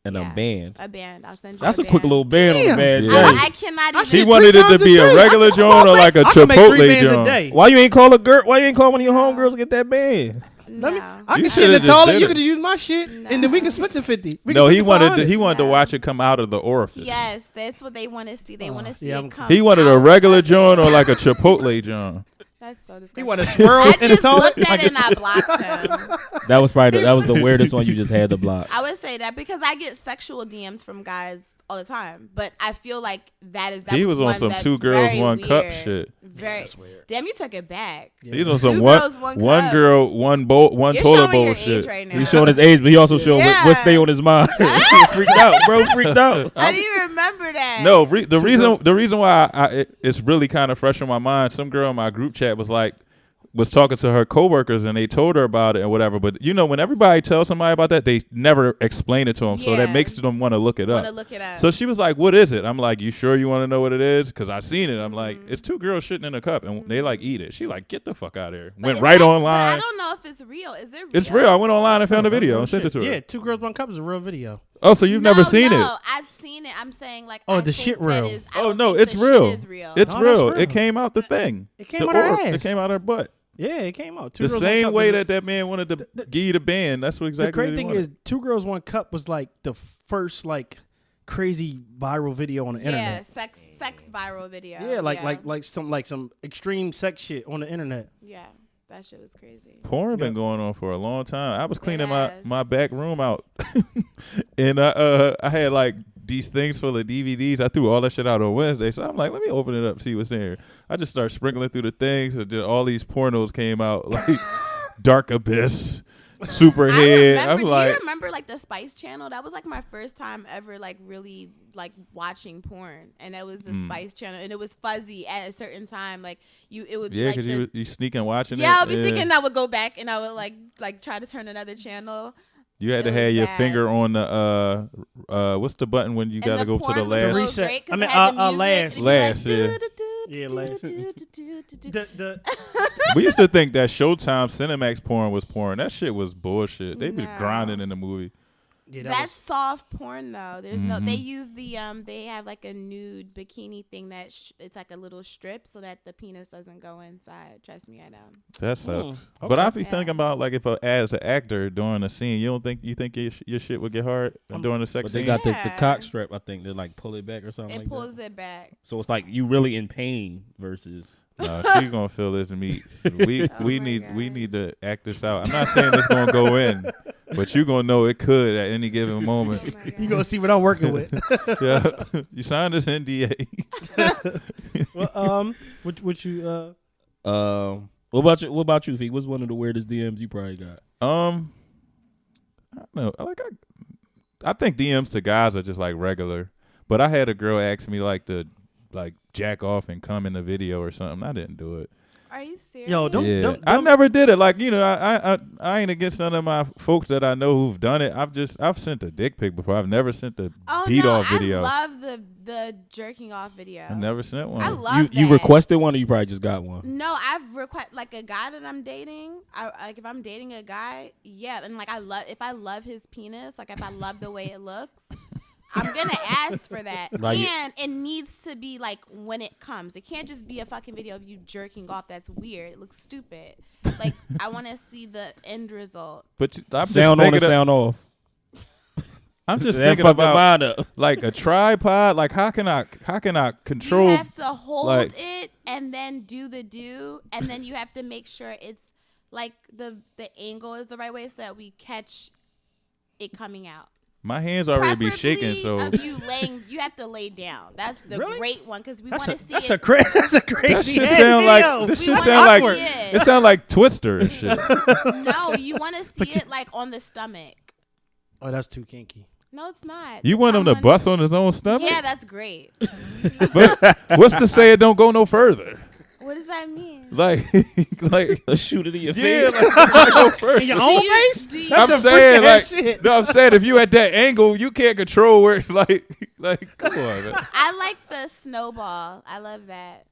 S3: And a band.
S4: A band. I'll send you.
S3: That's
S4: a
S3: a quick
S4: band.
S3: little band on the band.
S2: Yeah.
S4: I cannot even.
S2: He wanted it to be a regular joint or like a
S1: I can make 3
S2: Chipotle
S1: bands a
S2: joint.
S1: day.
S3: Why you ain't call a girl? Why you ain't call one of your homegirls to get that band?
S4: No.
S1: I
S2: You
S1: can shit in
S2: should've
S1: the
S2: just
S1: toilet.
S2: did
S1: You
S2: it.
S1: could just use my shit, and then we can split the 50.
S2: No, he wanted to
S4: No.
S2: watch it come out of the orifice.
S4: Yes, that's what they want to see. They want to see
S1: yeah,
S4: it come.
S2: He wanted a
S4: out
S2: regular
S4: of it.
S2: joint or like a Chipotle joint.
S4: That's so disgusting.
S1: He want a swirl
S4: I
S1: in the
S4: just
S1: toilet.
S4: looked at it and I blocked him.
S3: That was probably that was the weirdest one you just had to block.
S4: I would say that because I get sexual DMs from guys all the time, but I feel like that
S2: He was on
S4: one
S2: some
S4: that's
S2: 2 girls,
S4: very
S2: 1 cup
S4: weird.
S2: shit.
S4: Very. Damn, you took it back.
S2: He was on some
S4: 2
S2: one
S4: girls, 1
S2: one
S4: cup.
S2: girl, 1 bowl, 1
S4: You're
S2: toilet
S4: showing
S2: bowl
S4: your
S2: shit.
S4: age right now.
S3: He's showing his age, but he also showing what
S4: Yeah.
S3: stay on his mind. Freaked out, bro. Freaked out.
S4: I didn't even remember that.
S2: No, the reason why it's really kind of fresh in my mind. Some girl in my group chat was talking to her coworkers and they told her about it and whatever. But you know, when everybody tells somebody about that, they never explain it to them, so that
S4: Yeah.
S2: makes them want to look it
S4: Want to
S2: up.
S4: look it up.
S2: So she was like, "What is it?" I'm like, "You sure you want to know what it is?" Because I seen it. I'm like, "It's 2 girls shitting in a cup and they like eat it." She like, "Get the fuck out of here!"
S4: But
S2: Went
S4: is
S2: right
S4: that- but
S2: online.
S4: I don't know if it's real. Is it real?
S2: It's real. I went online and found a video and sent it to her.
S1: Yeah, 2 girls, 1 cup is a real video.
S2: Oh, so you've never seen
S4: no,
S2: it?
S4: I've seen it. I'm saying like.
S1: Oh,
S4: I
S1: the
S4: think
S1: shit
S4: that
S1: real.
S4: is- I
S2: Oh
S4: don't
S2: no,
S4: think
S2: it's
S4: the
S2: real.
S4: Shit is real.
S2: It's
S1: No,
S2: real.
S1: that's real.
S2: It came out the thing.
S1: It came out her ass.
S2: It came out her butt.
S1: Yeah, it came out. 2
S2: The
S1: girls, 1
S2: same
S1: cup
S2: way
S1: is-
S2: that man wanted to give you the band. That's what exactly.
S1: The crazy
S2: what he
S1: thing
S2: wanted.
S1: is, 2 girls, 1 cup was like the first like crazy viral video on the
S4: Yeah,
S1: internet.
S4: sex viral video.
S1: Yeah, like some extreme sex shit on the internet.
S4: Yeah, that shit was crazy.
S2: Porn been going on for a long time. I was cleaning
S4: Yes.
S2: my back room out, and I had like these things full of DVDs. I threw all that shit out on Wednesday, so I'm like, let me open it up, see what's in here. I just started sprinkling through the things, and then all these pornos came out, like Dark Abyss, Superhead. I'm
S4: Do
S2: like,
S4: you remember like the Spice Channel? That was like my first time ever like really like watching porn, and that was the Spice Channel, and it was fuzzy at a certain time. Like it would
S2: yeah,
S4: be like
S2: because you sneaking watching it.
S4: yeah, I'll be thinking, and I would go back and I would like try to turn another channel.
S2: You had to
S4: It
S2: have
S4: was
S2: your
S4: bad.
S2: finger on the what's the button when you got to go to the last?
S1: Reset.
S4: Great 'cause
S1: I mean,
S4: it had the
S1: last.
S4: music, and
S2: Last,
S4: it'd be
S2: yeah.
S4: like, do-do-do,
S1: Yeah, last.
S4: do-do-do-do-do-do.
S1: The
S2: We used to think that Showtime Cinemax porn was porn. That shit was bullshit. They be
S4: No.
S2: grinding in the movie.
S1: yeah,
S4: That's soft porn though. There's no.
S2: Mm-hmm.
S4: They use the they have like a nude bikini thing that it's like a little strip so that the penis doesn't go inside. Trust me, I know.
S2: That sucks.
S1: okay.
S2: But I be
S4: Yeah.
S2: thinking about like if as an actor during a scene, you think your shit would get hard during the sex
S3: But they
S2: scene?
S3: got the
S4: Yeah.
S3: cock strap. I think they like pull it back or something
S4: It
S3: like
S4: pulls
S3: that.
S4: it back.
S3: So it's like you really in pain versus.
S2: No, she gonna feel this meat. We
S4: Oh my
S2: need
S4: God.
S2: to act this out. I'm not saying it's gonna go in, but you gonna know it could at any given moment.
S4: Oh my God.
S1: you gonna see what I'm working with.
S2: Yeah, you signed this NDA.
S1: Well, what you
S3: What about you, Fee? What's one of the weirdest DMs you probably got?
S2: I don't know. I think DMs to guys are just like regular. But I had a girl ask me like to jack off and come in the video or something. I didn't do it.
S4: Are you serious?
S1: Yo, don't-
S2: Yeah, I never did it. Like, you know, I ain't against none of my folks that I know who've done it. I've sent a dick pic before. I've never sent a beat off video.
S4: I love the jerking off video.
S2: I never sent one.
S4: I love
S3: You
S4: that.
S3: requested one or you probably just got one?
S4: No, I've requested like a guy that I'm dating. Like if I'm dating a guy, yeah, and like if I love his penis, like if I love the way it looks, I'm gonna ask for that.
S3: Like
S4: and it needs to be like when it comes. It can't just be a fucking video of you jerking off. That's weird. It looks stupid. Like I want to see the end result.
S2: But I'm
S3: Sound
S2: just
S3: on and
S2: thinking
S3: sound off.
S2: I'm just
S3: That
S2: thinking
S3: fucked my
S2: about
S3: mind up.
S2: like a tripod. Like how can I control?
S4: You have to hold
S2: like-
S4: it and then do, and then you have to make sure it's like the angle is the right way so that we catch it coming out.
S2: My hands already be shaking, so
S4: of you laying, you have to lay down. That's the
S1: Really?
S4: great one because we want to see
S1: that's
S4: it.
S1: a crazy. That's a crazy.
S2: that shit
S1: ass
S2: sound
S1: video.
S2: like this
S4: We
S2: shit
S4: wanna
S2: sound like
S4: see
S2: it sound like Twister and shit.
S4: No, you want to see it like on the stomach.
S1: Oh, that's too kinky.
S4: No, it's not.
S2: You want him to bust on his own stomach?
S4: Yeah, that's great.
S2: But what's to say it don't go no further?
S4: What does that mean?
S2: Like
S3: Let's shoot it in your
S2: yeah,
S3: face.
S2: like go further.
S1: In your own face?
S4: Do you,
S1: That's
S2: I'm
S1: some
S2: saying
S1: freaky
S2: like
S1: ass shit.
S2: no, I'm saying if you at that angle, you can't control where it's like come on, man.
S4: I like the snowball. I love that.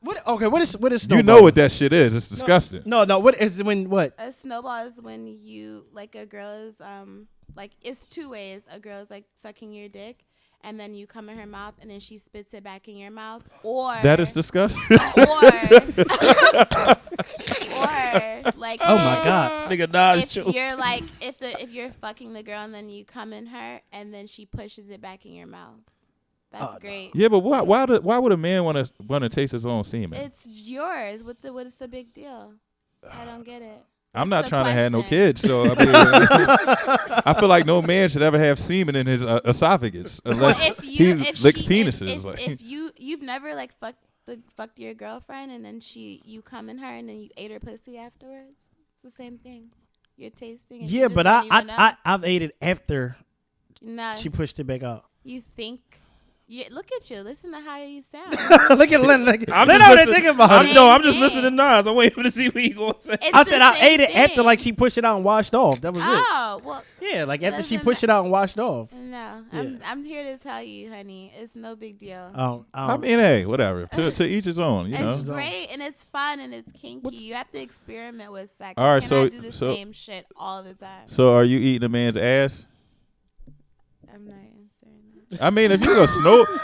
S1: What? Okay, what is
S2: You
S1: snowball?
S2: know what that shit is. It's disgusting.
S1: No. What is when what?
S4: A snowball is when you like a girl is like it's two ways. A girl is like sucking your dick, and then you come in her mouth, and then she spits it back in your mouth. Or
S2: That is disgusting.
S4: or like
S1: Oh my god.
S3: Nigga, Nas
S4: if
S3: chose.
S4: you're like if you're fucking the girl and then you come in her and then she pushes it back in your mouth. That's great.
S2: Yeah, but why would a man want to taste his own semen?
S4: It's yours. What is the big deal? I don't get it.
S2: I'm not
S4: the
S2: trying to have no
S4: question.
S2: kids, so I mean, I feel like no man should ever have semen in his esophagus unless
S4: Well, if
S2: licks
S4: she-
S2: penises.
S4: If,
S2: like.
S4: if you've never like fucked your girlfriend and then you come in her and then you ate her pussy afterwards, it's the same thing. You're tasting. And you
S1: Yeah,
S4: just
S1: but
S4: don't even know.
S1: I've ate it after
S4: No,
S1: she pushed it back out.
S4: you think. Look at you. Listen to how you sound.
S1: Look at Lynn. Look,
S3: I'm
S1: Lynn
S3: just
S1: over there
S3: listening-
S1: thinking about
S3: I'm,
S1: it.
S3: no, I'm just
S4: Same
S3: listening to
S4: thing.
S3: Nas. I'm waiting to see what he gonna say.
S4: It's
S1: I
S4: the
S1: said I
S4: same
S1: ate it after
S4: thing.
S1: like she pushed it out and washed off. That was
S4: Oh well,
S1: it. Yeah, like after she
S4: doesn't
S1: pushed it out and washed off.
S4: no.
S1: Yeah.
S4: I'm here to tell you, honey. It's no big deal.
S2: I mean, hey, whatever. To each his own, you know.
S4: It's great and it's fun and it's kinky. You have to experiment with sex.
S2: All right,
S4: you cannot
S2: so-
S4: do the
S2: so-
S4: same shit all the time.
S2: So, are you eating a man's ass?
S4: I'm not answering
S2: I mean, if you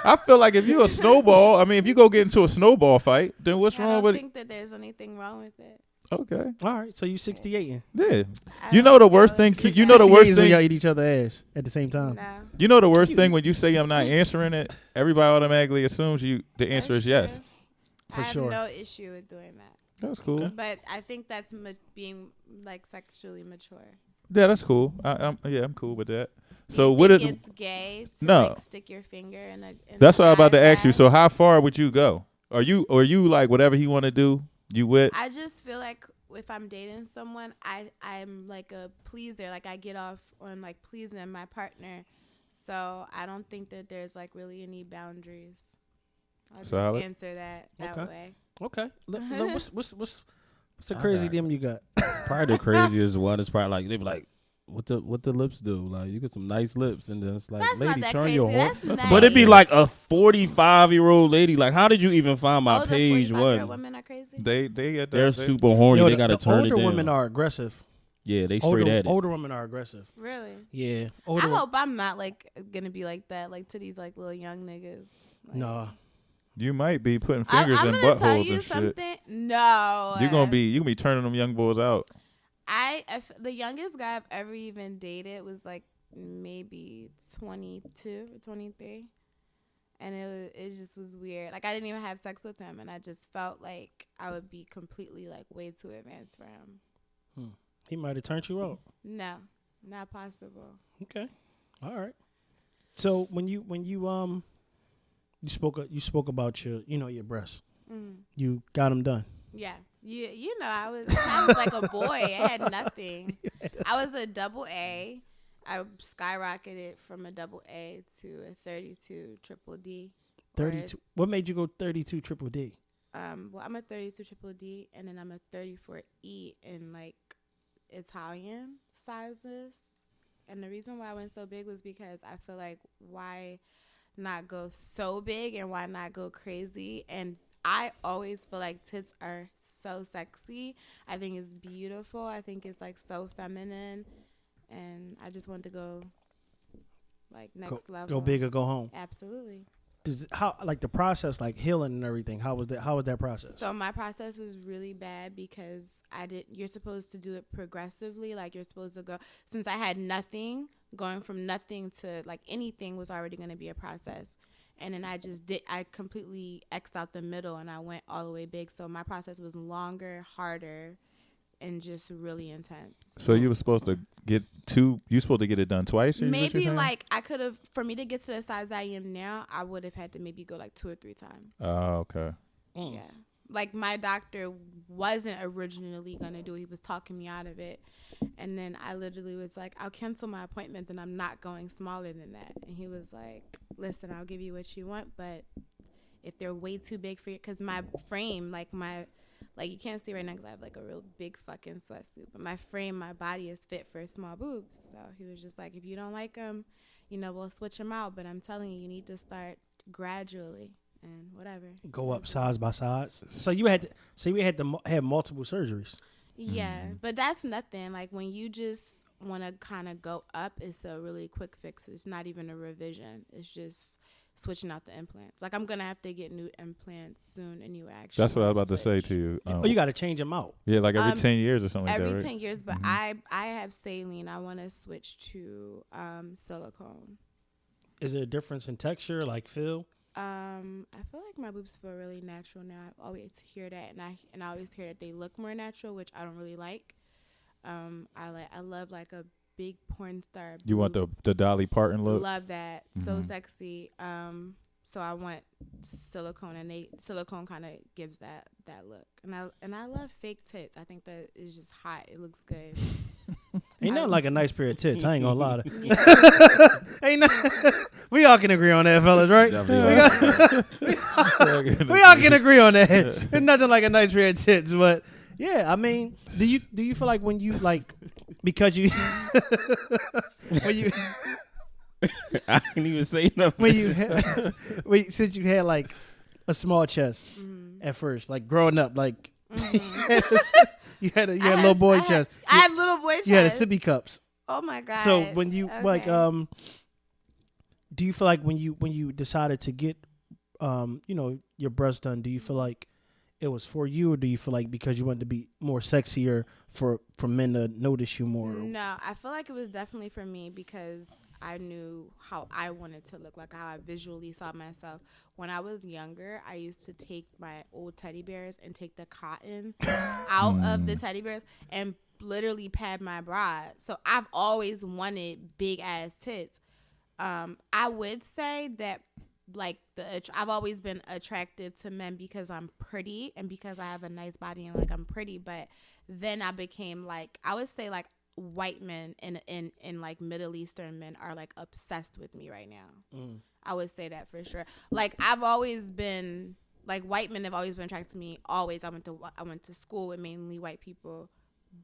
S2: I feel like if you a snowball, I mean, if you go get into a snowball fight, then what's
S4: that. I
S2: wrong
S4: don't
S2: with
S4: think that there's anything wrong with it.
S2: Okay,
S1: All right, so you 68.
S2: yeah.
S4: I
S2: You
S4: don't
S2: know the
S4: think
S2: worst
S4: that
S2: thing.
S4: was-
S2: You know the worst
S1: is when y'all
S2: thing.
S1: eat each other's ass at the same time.
S4: No.
S2: You know the worst thing when you say I'm not answering it. Everybody automatically assumes the answer is yes.
S4: That's true.
S1: For
S4: I have
S1: sure.
S4: no issue with doing that.
S2: That's cool.
S1: Okay.
S4: But I think that's being like sexually mature.
S2: Yeah, that's cool. I'm cool with that.
S4: Do
S2: So
S4: you
S2: what
S4: think
S2: it?
S4: it's gay to
S2: No.
S4: like stick your finger in a
S2: That's what I was about to
S4: guy's
S2: ask you.
S4: ass?
S2: So how far would you go? Are you like whatever he want to do? You with?
S4: I just feel like if I'm dating someone, I'm like a pleaser. Like I get off on like pleasing my partner. So I don't think that there's like really any boundaries. I'll just
S2: Solid.
S4: answer that
S1: Okay.
S4: way.
S1: Okay. What's the crazy dim you got?
S3: Probably the craziest one is probably like they be like, what the lips do? Like you get some nice lips, and then it's like,
S4: That's
S3: lady,
S4: not that
S3: turn
S4: crazy.
S3: your horn.
S4: That's nice.
S3: But it'd be like a 45-year-old lady. Like, how did you even find my
S4: the
S3: page?
S4: 45-year-old
S3: What?
S4: women are crazy.
S2: They get
S3: They're super horny.
S1: Yo,
S3: they gotta
S1: the
S3: turn it
S1: older
S3: down.
S1: women are aggressive.
S3: Yeah, they straight at it.
S1: Older women are aggressive.
S4: Really?
S1: Yeah.
S4: I
S1: Older.
S4: hope I'm not like gonna be like that, like to these like little young niggas. Like,
S1: No.
S2: You might be putting fingers
S4: I'm
S2: in
S4: gonna tell
S2: buttholes
S4: you
S2: and shit.
S4: something. No,
S2: You gonna be turning them young boys out.
S4: The youngest guy I've ever even dated was like maybe 22 or 23, and it just was weird. Like I didn't even have sex with him, and I just felt like I would be completely like way too advanced for him.
S1: He might have turned you out.
S4: No, not possible.
S1: Okay. All right. So when you spoke about your breasts. You got them done.
S4: Yeah. You know, I was like a boy. I had nothing. I was a double A. I skyrocketed from a double A to a 32 triple D.
S1: 32. What made you go 32 triple D?
S4: Well, I'm a 32 triple D, and then I'm a 34E in like Italian sizes. And the reason why I went so big was because I feel like why not go so big and why not go crazy? And I always feel like tits are so sexy. I think it's beautiful. I think it's like so feminine, and I just want to go like next level.
S1: Go big or go home.
S4: Absolutely.
S1: How like the process, like healing and everything? How was that process?
S4: So my process was really bad because you're supposed to do it progressively. Like you're supposed to go, since I had nothing, going from nothing to like anything was already going to be a process. And then I completely X'd out the middle and I went all the way big. So my process was longer, harder, and just really intense.
S2: So you were supposed to get it done twice?
S4: Maybe like I could have, for me to get to the size I am now, I would have had to maybe go like 2 or 3 times.
S2: Oh, okay.
S4: Yeah. Like my doctor wasn't originally going to do it. He was talking me out of it. And then I literally was like, I'll cancel my appointment and I'm not going smaller than that. And he was like, listen, I'll give you what you want, but if they're way too big for you, because my frame, like you can't see right now because I have like a real big fucking sweatsuit, but my frame, my body is fit for small boobs. So he was just like, if you don't like them, we'll switch them out. But I'm telling you, you need to start gradually. And whatever.
S1: Go up size by size. So we had to have multiple surgeries.
S4: Yeah, but that's nothing. Like when you just want to kind of go up, it's a really quick fix. It's not even a revision. It's just switching out the implants. Like I'm gonna have to get new implants soon, and you actually.
S2: That's what I was about to say to you.
S1: You got to change them out.
S2: Yeah, like every 10 years or something like that.
S4: Every
S2: right?
S4: 10 years, but I have saline. I want to switch to silicone.
S1: Is there a difference in texture, like feel?
S4: I feel like my boobs feel really natural now. I always hear that, and I always hear that they look more natural, which I don't really like. I love like a big porn star.
S2: You want the Dolly Parton look?
S4: Love that, so sexy. So I want silicone, and silicone kind of gives that look. And I love fake tits. I think that is just hot. It looks good.
S1: Ain't nothing like a nice pair of tits. I ain't gonna lie.
S4: Yeah.
S1: We all can agree on that, fellas, right? We all can agree on that. There's nothing like a nice pair of tits, but yeah, I mean, do you feel like when you like because you when you
S3: I didn't even say nothing.
S1: since you had like a small chest at first, like growing up, like you had a little boy chest.
S4: I had little boy chest.
S1: You had a sippy cups.
S4: Oh my god!
S1: So when you like, do you feel like when you decided to get, your breasts done, do you feel like it was for you, or do you feel like because you wanted to be more sexier for men to notice you more?
S4: No, I feel like it was definitely for me because I knew how I wanted to look, like how I visually saw myself. When I was younger, I used to take my old teddy bears and take the cotton out of the teddy bears and literally pad my bra. So I've always wanted big ass tits. I would say that like I've always been attractive to men because I'm pretty and because I have a nice body and like I'm pretty. But then I became like, I would say like white men and like Middle Eastern men are like obsessed with me right now. I would say that for sure. Like I've always been like, white men have always been attracted to me. Always. I went to school with mainly white people.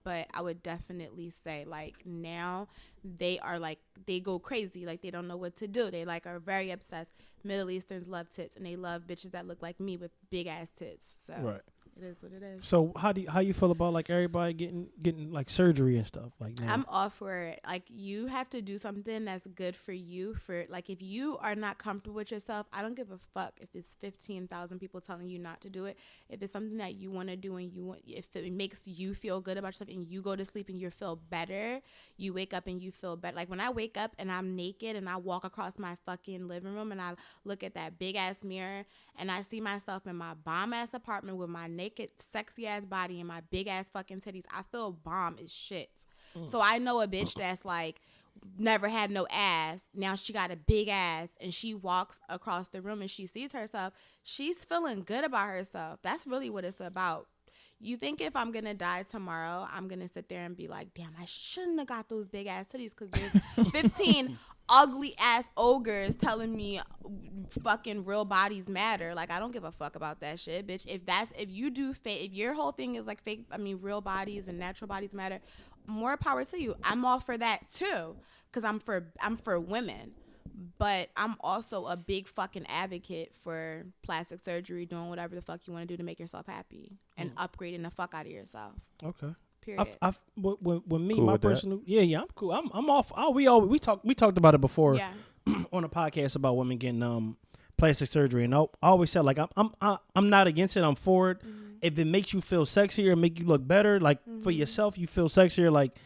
S4: But I would definitely say like now they are like, they go crazy. Like they don't know what to do. They like are very obsessed. Middle Easterns love tits and they love bitches that look like me with big ass tits. So
S1: right.
S4: It is what it is.
S1: So how you feel about like everybody getting like surgery and stuff like that?
S4: I'm all for it. Like you have to do something that's good for you. For like if you are not comfortable with yourself, I don't give a fuck if it's 15,000 people telling you not to do it. If it's something that you want to do and if it makes you feel good about yourself and you go to sleep and you feel better, you wake up and you feel better. Like when I wake up and I'm naked and I walk across my fucking living room and I look at that big ass mirror and I see myself in my bomb ass apartment with my naked sexy ass body and my big ass fucking titties, I feel bomb as shit. So I know a bitch that's like never had no ass, now she got a big ass and she walks across the room and she sees herself, she's feeling good about herself. That's really what it's about. You think if I'm gonna die tomorrow, I'm gonna sit there and be like, damn, I shouldn't have got those big ass titties because there's 15 ugly ass ogres telling me fucking real bodies matter. Like I don't give a fuck about that shit, bitch. If you do fake, if your whole thing is like fake, real bodies and natural bodies matter, more power to you. I'm all for that too, because I'm for women. But I'm also a big fucking advocate for plastic surgery, doing whatever the fuck you want to do to make yourself happy and upgrading the fuck out of yourself.
S1: Okay.
S4: Period.
S1: When me,
S2: cool
S1: my personal, I'm cool. I'm off. We talked about it before on a podcast about women getting plastic surgery, and I always said like I'm not against it. I'm for it. If it makes you feel sexier, make you look better, like for yourself, you feel sexier. Like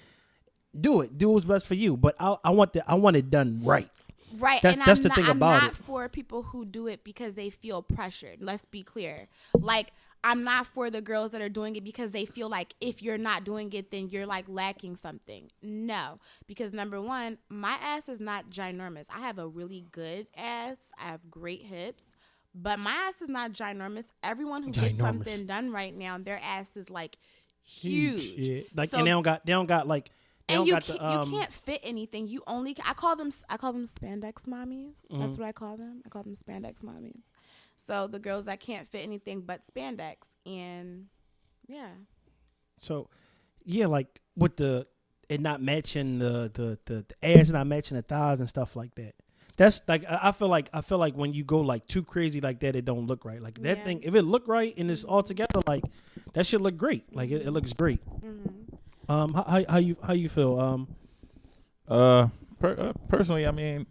S1: do it. Do what's best for you. But I want it done right.
S4: Right,
S1: and I'm not for people who do it because they feel pressured. Let's be clear. Like,
S4: I'm not for the girls that are doing it because they feel like if you're not doing it, then you're like lacking something. No, because number one, my ass is not ginormous. I have a really good ass. I have great hips, but my ass is not ginormous. Everyone who gets something done right now, their ass is like huge.
S1: Yeah. Like, so, and they don't got like.
S4: And you can't fit anything. You only I call them spandex mommies. That's what I call them. I call them spandex mommies. So the girls that can't fit anything but spandex, and yeah.
S1: So, yeah, like with it not matching the ass not matching the thighs and stuff like that. That's like I feel like when you go like too crazy like that, it don't look right. Like that thing, if it look right and it's all together, like that should look great. Like it looks great. How you feel?
S2: Personally, I mean,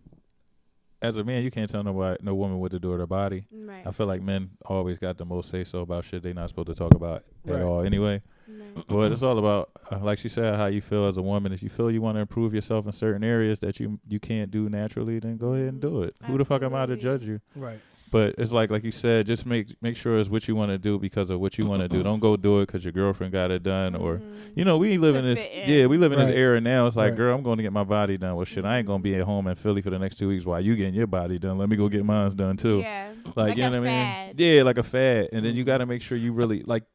S2: as a man, you can't tell no woman what to do with her body.
S4: Right.
S2: I feel like men always got the most say so about shit they not supposed to talk about at all anyway. Right. But it's all about, like she said, how you feel as a woman. If you feel you want to improve yourself in certain areas that you can't do naturally, then go ahead and do it. Absolutely. Who the fuck am I to judge you?
S1: Right.
S2: But it's like you said, just make sure it's what you want to do because of what you want to do. Don't go do it because your girlfriend got it done, or we live in this we live in this era now. It's like, girl, I'm going to get my body done. Well, shit, I ain't gonna be at home in Philly for the next 2 weeks while you getting your body done. Let me go get mine done too.
S4: Yeah,
S2: like you know what I mean? Yeah, like a fad. And then you got to make sure you really like.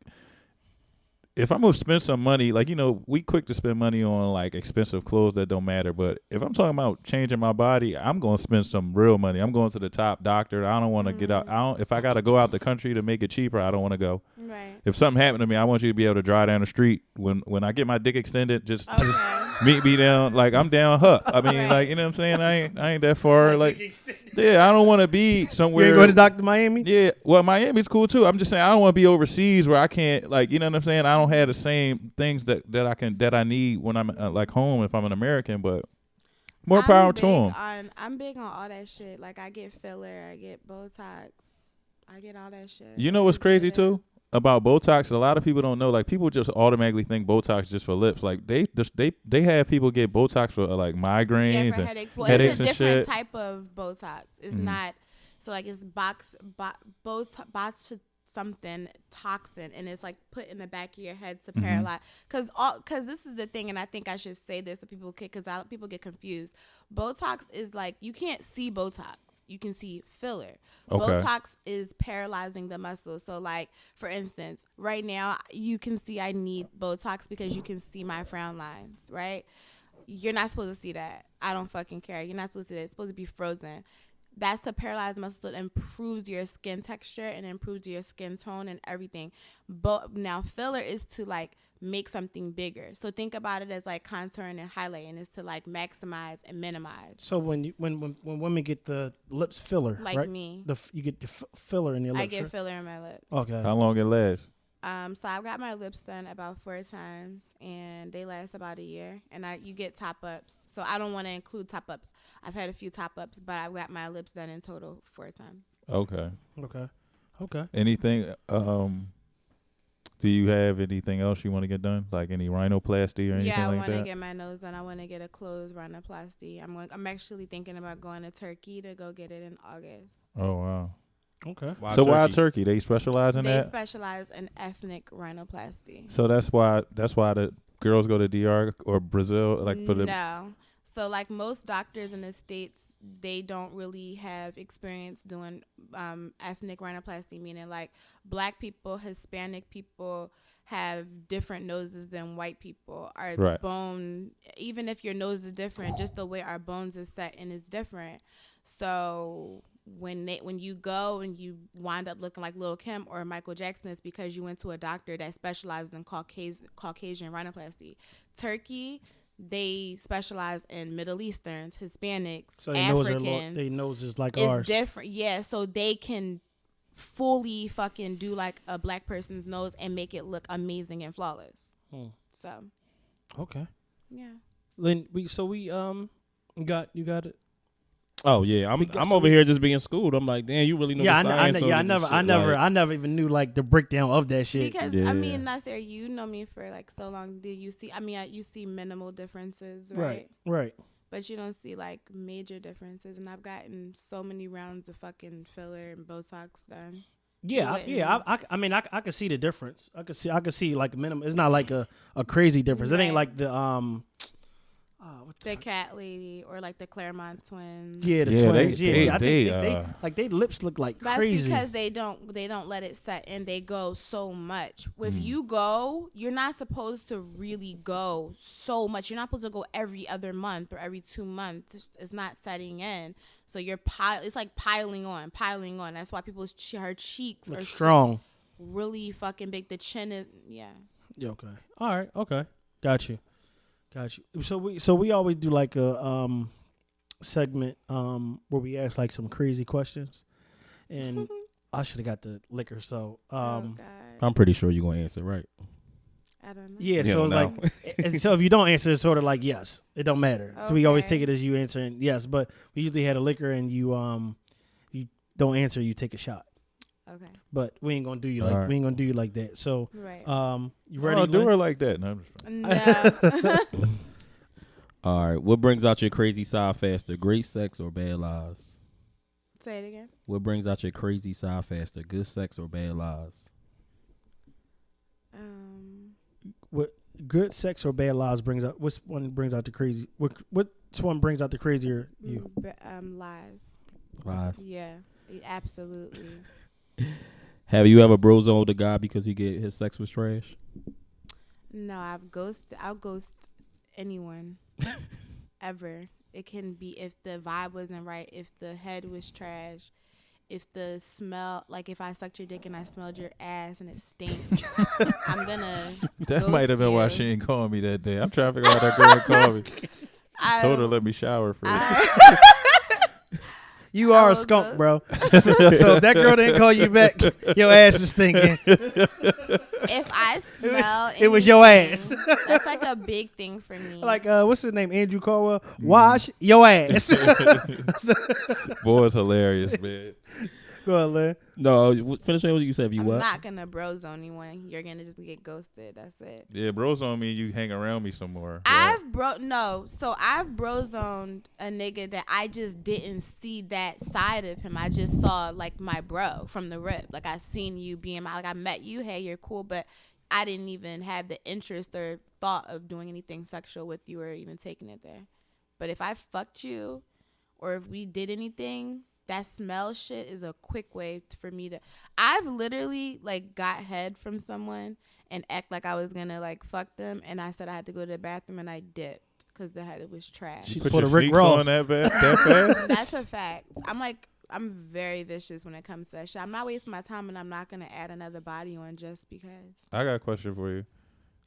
S2: If I'm gonna spend some money, like, we quick to spend money on like expensive clothes that don't matter. But if I'm talking about changing my body, I'm gonna spend some real money. I'm going to the top doctor. I don't want to get out. If I gotta go out the country to make it cheaper, I don't want to go. Right. If something happened to me, I want you to be able to drive down the street when I get my dick extended. Just meet me down. Like I'm down. I mean, like you know what I'm saying. I ain't that far. Like yeah, I don't want to be somewhere.
S1: You ain't going to Dr. Miami?
S2: Yeah. Well, Miami's cool too. I'm just saying I don't want to be overseas where I can't like you know what I'm saying. I don't have the same things that I need when I'm like home if I'm an American, but more power to them.
S4: I'm big on all that shit. Like I get filler, I get Botox, I get all that shit.
S2: You know what's crazy too about Botox? A lot of people don't know. Like people just automatically think Botox just for lips. Like they have people get Botox for like migraines
S4: for
S2: and
S4: headaches. Well,
S2: headaches
S4: it's a different
S2: shit.
S4: type of Botox. It's not so like it's Botox something toxin, and it's like put in the back of your head to paralyze. Because this is the thing, and I think I should say this so people get confused. Botox is like you can't see Botox. You can see filler. Okay. Botox is paralyzing the muscle. So like, for instance, right now you can see I need Botox because you can see my frown lines, right? You're not supposed to see that. I don't fucking care. You're not supposed to see that. It's supposed to be frozen. That's to paralyze muscle. It improves your skin texture and improves your skin tone and everything. But now filler is to like make something bigger. So think about it as like contouring and highlighting is to like maximize and minimize.
S1: So when women get the lips filler,
S4: like
S1: right?
S4: me,
S1: you get the filler in your lips.
S4: I get filler in my lips.
S1: Okay.
S2: How long it lasts?
S4: So I've got my lips done about 4 times, and they last about a year. And you get top ups, so I don't want to include top ups. I've had a few top ups, but I've got my lips done in total 4 times.
S2: Okay. Anything? Do you have anything else you want to get done, like any rhinoplasty or anything like that?
S4: Yeah, I want to get my nose done. I want to get a closed rhinoplasty. I'm actually thinking about going to Turkey to go get it in August.
S2: Oh wow.
S1: Okay.
S2: Why Turkey? They specialize in that?
S4: They specialize in ethnic rhinoplasty.
S2: So that's why the girls go to DR or Brazil, like for the.
S4: No. So like most doctors in the States, they don't really have experience doing ethnic rhinoplasty, meaning like black people, Hispanic people have different noses than white people. Our bone, even if your nose is different, just the way our bones is set and it's different. So when you go and you wind up looking like Lil' Kim or Michael Jackson, it's because you went to a doctor that specializes in Caucasian rhinoplasty. Turkey, they specialize in Middle Easterns, Hispanics, so Africans.
S1: Their nose is like
S4: it's
S1: ours.
S4: Different, yeah. So they can fully fucking do like a black person's nose and make it look amazing and flawless. So,
S1: okay,
S4: yeah.
S1: Lynn, we got it.
S3: Oh yeah, I'm over here just being schooled. I'm like, damn, you really know the science.
S1: I never even knew like the breakdown of that shit.
S4: Because I mean, Nasir, you know me for like so long. Did you see? I mean, you see minimal differences, right?
S1: Right.
S4: But you don't see like major differences. And I've gotten so many rounds of fucking filler and Botox done.
S1: I mean, I could see the difference. I could see like a minimum. It's not like a crazy difference. It ain't like the
S4: the cat lady or like the Claremont twins.
S1: Yeah, the twins. They lips look like crazy.
S4: That's because they don't let it set in. They go so much. If you go, you're not supposed to really go so much. You're not supposed to go every other month or every 2 months. It's not setting in. So it's like piling on. That's why her cheeks are
S1: strong,
S4: really fucking big. The chin is Yeah,
S1: okay. All right. Okay. Got you. So we always do like a segment where we ask like some crazy questions, and I should have got the liquor. So
S3: I'm pretty sure you're gonna answer right.
S4: I don't know.
S1: Yeah, so it's like, and so if you don't answer, it's sort of like yes, it don't matter. Okay. So we always take it as you answering yes, but we usually had a liquor and you don't answer, you take a shot. Okay. But we ain't gonna do you we ain't gonna do you like that. So
S4: right.
S1: You ready?
S2: I'll do her like that. No, I'm
S4: just
S3: no. All right. What brings out your crazy side faster? Great sex or bad lies?
S4: Say it again.
S3: What brings out your crazy side faster? Good sex or bad lies?
S1: What good sex or bad lies brings out? Which one brings out the crazy? Which one brings out the crazier you?
S4: Lies.
S3: Lies.
S4: Yeah, absolutely.
S3: Have you ever bro zoned a guy because his sex was trash?
S4: No, I'll ghost anyone ever. It can be if the vibe wasn't right, if the head was trash, if the smell, like if I sucked your dick and I smelled your ass and it stinks, I'm gonna.
S2: That might have been why she ain't calling me that day. I'm trying to figure out that girl called me. I told her to let me shower first.
S1: You are a skunk, bro. So if that girl didn't call you back, your ass was stinking.
S4: If I smell
S1: it was your ass.
S4: That's like a big thing for me.
S1: Like, what's his name? Andrew Caldwell. Wash your ass.
S2: Boy, it's hilarious, man.
S1: Go ahead, Lynn.
S3: No, finish what you said. If you
S4: I'm
S3: what?
S4: not gonna bro zone anyone. You're gonna just get ghosted. That's it.
S2: Yeah, bro zone mean you hang around me some more.
S4: I've bro zoned a nigga that I just didn't see that side of him. I just saw like my bro from the rip. Like I seen you being like I met you. Hey, you're cool, but I didn't even have the interest or thought of doing anything sexual with you or even taking it there. But if I fucked you, or if we did anything. That smell shit is a quick way for me to. I've literally like got head from someone and act like I was gonna like fuck them, and I said I had to go to the bathroom and I dipped because the head was trash.
S2: She put a Rick Ross on that fast.
S4: That's a fact. I'm very vicious when it comes to that shit. I'm not wasting my time, and I'm not gonna add another body on just because.
S2: I got a question for you.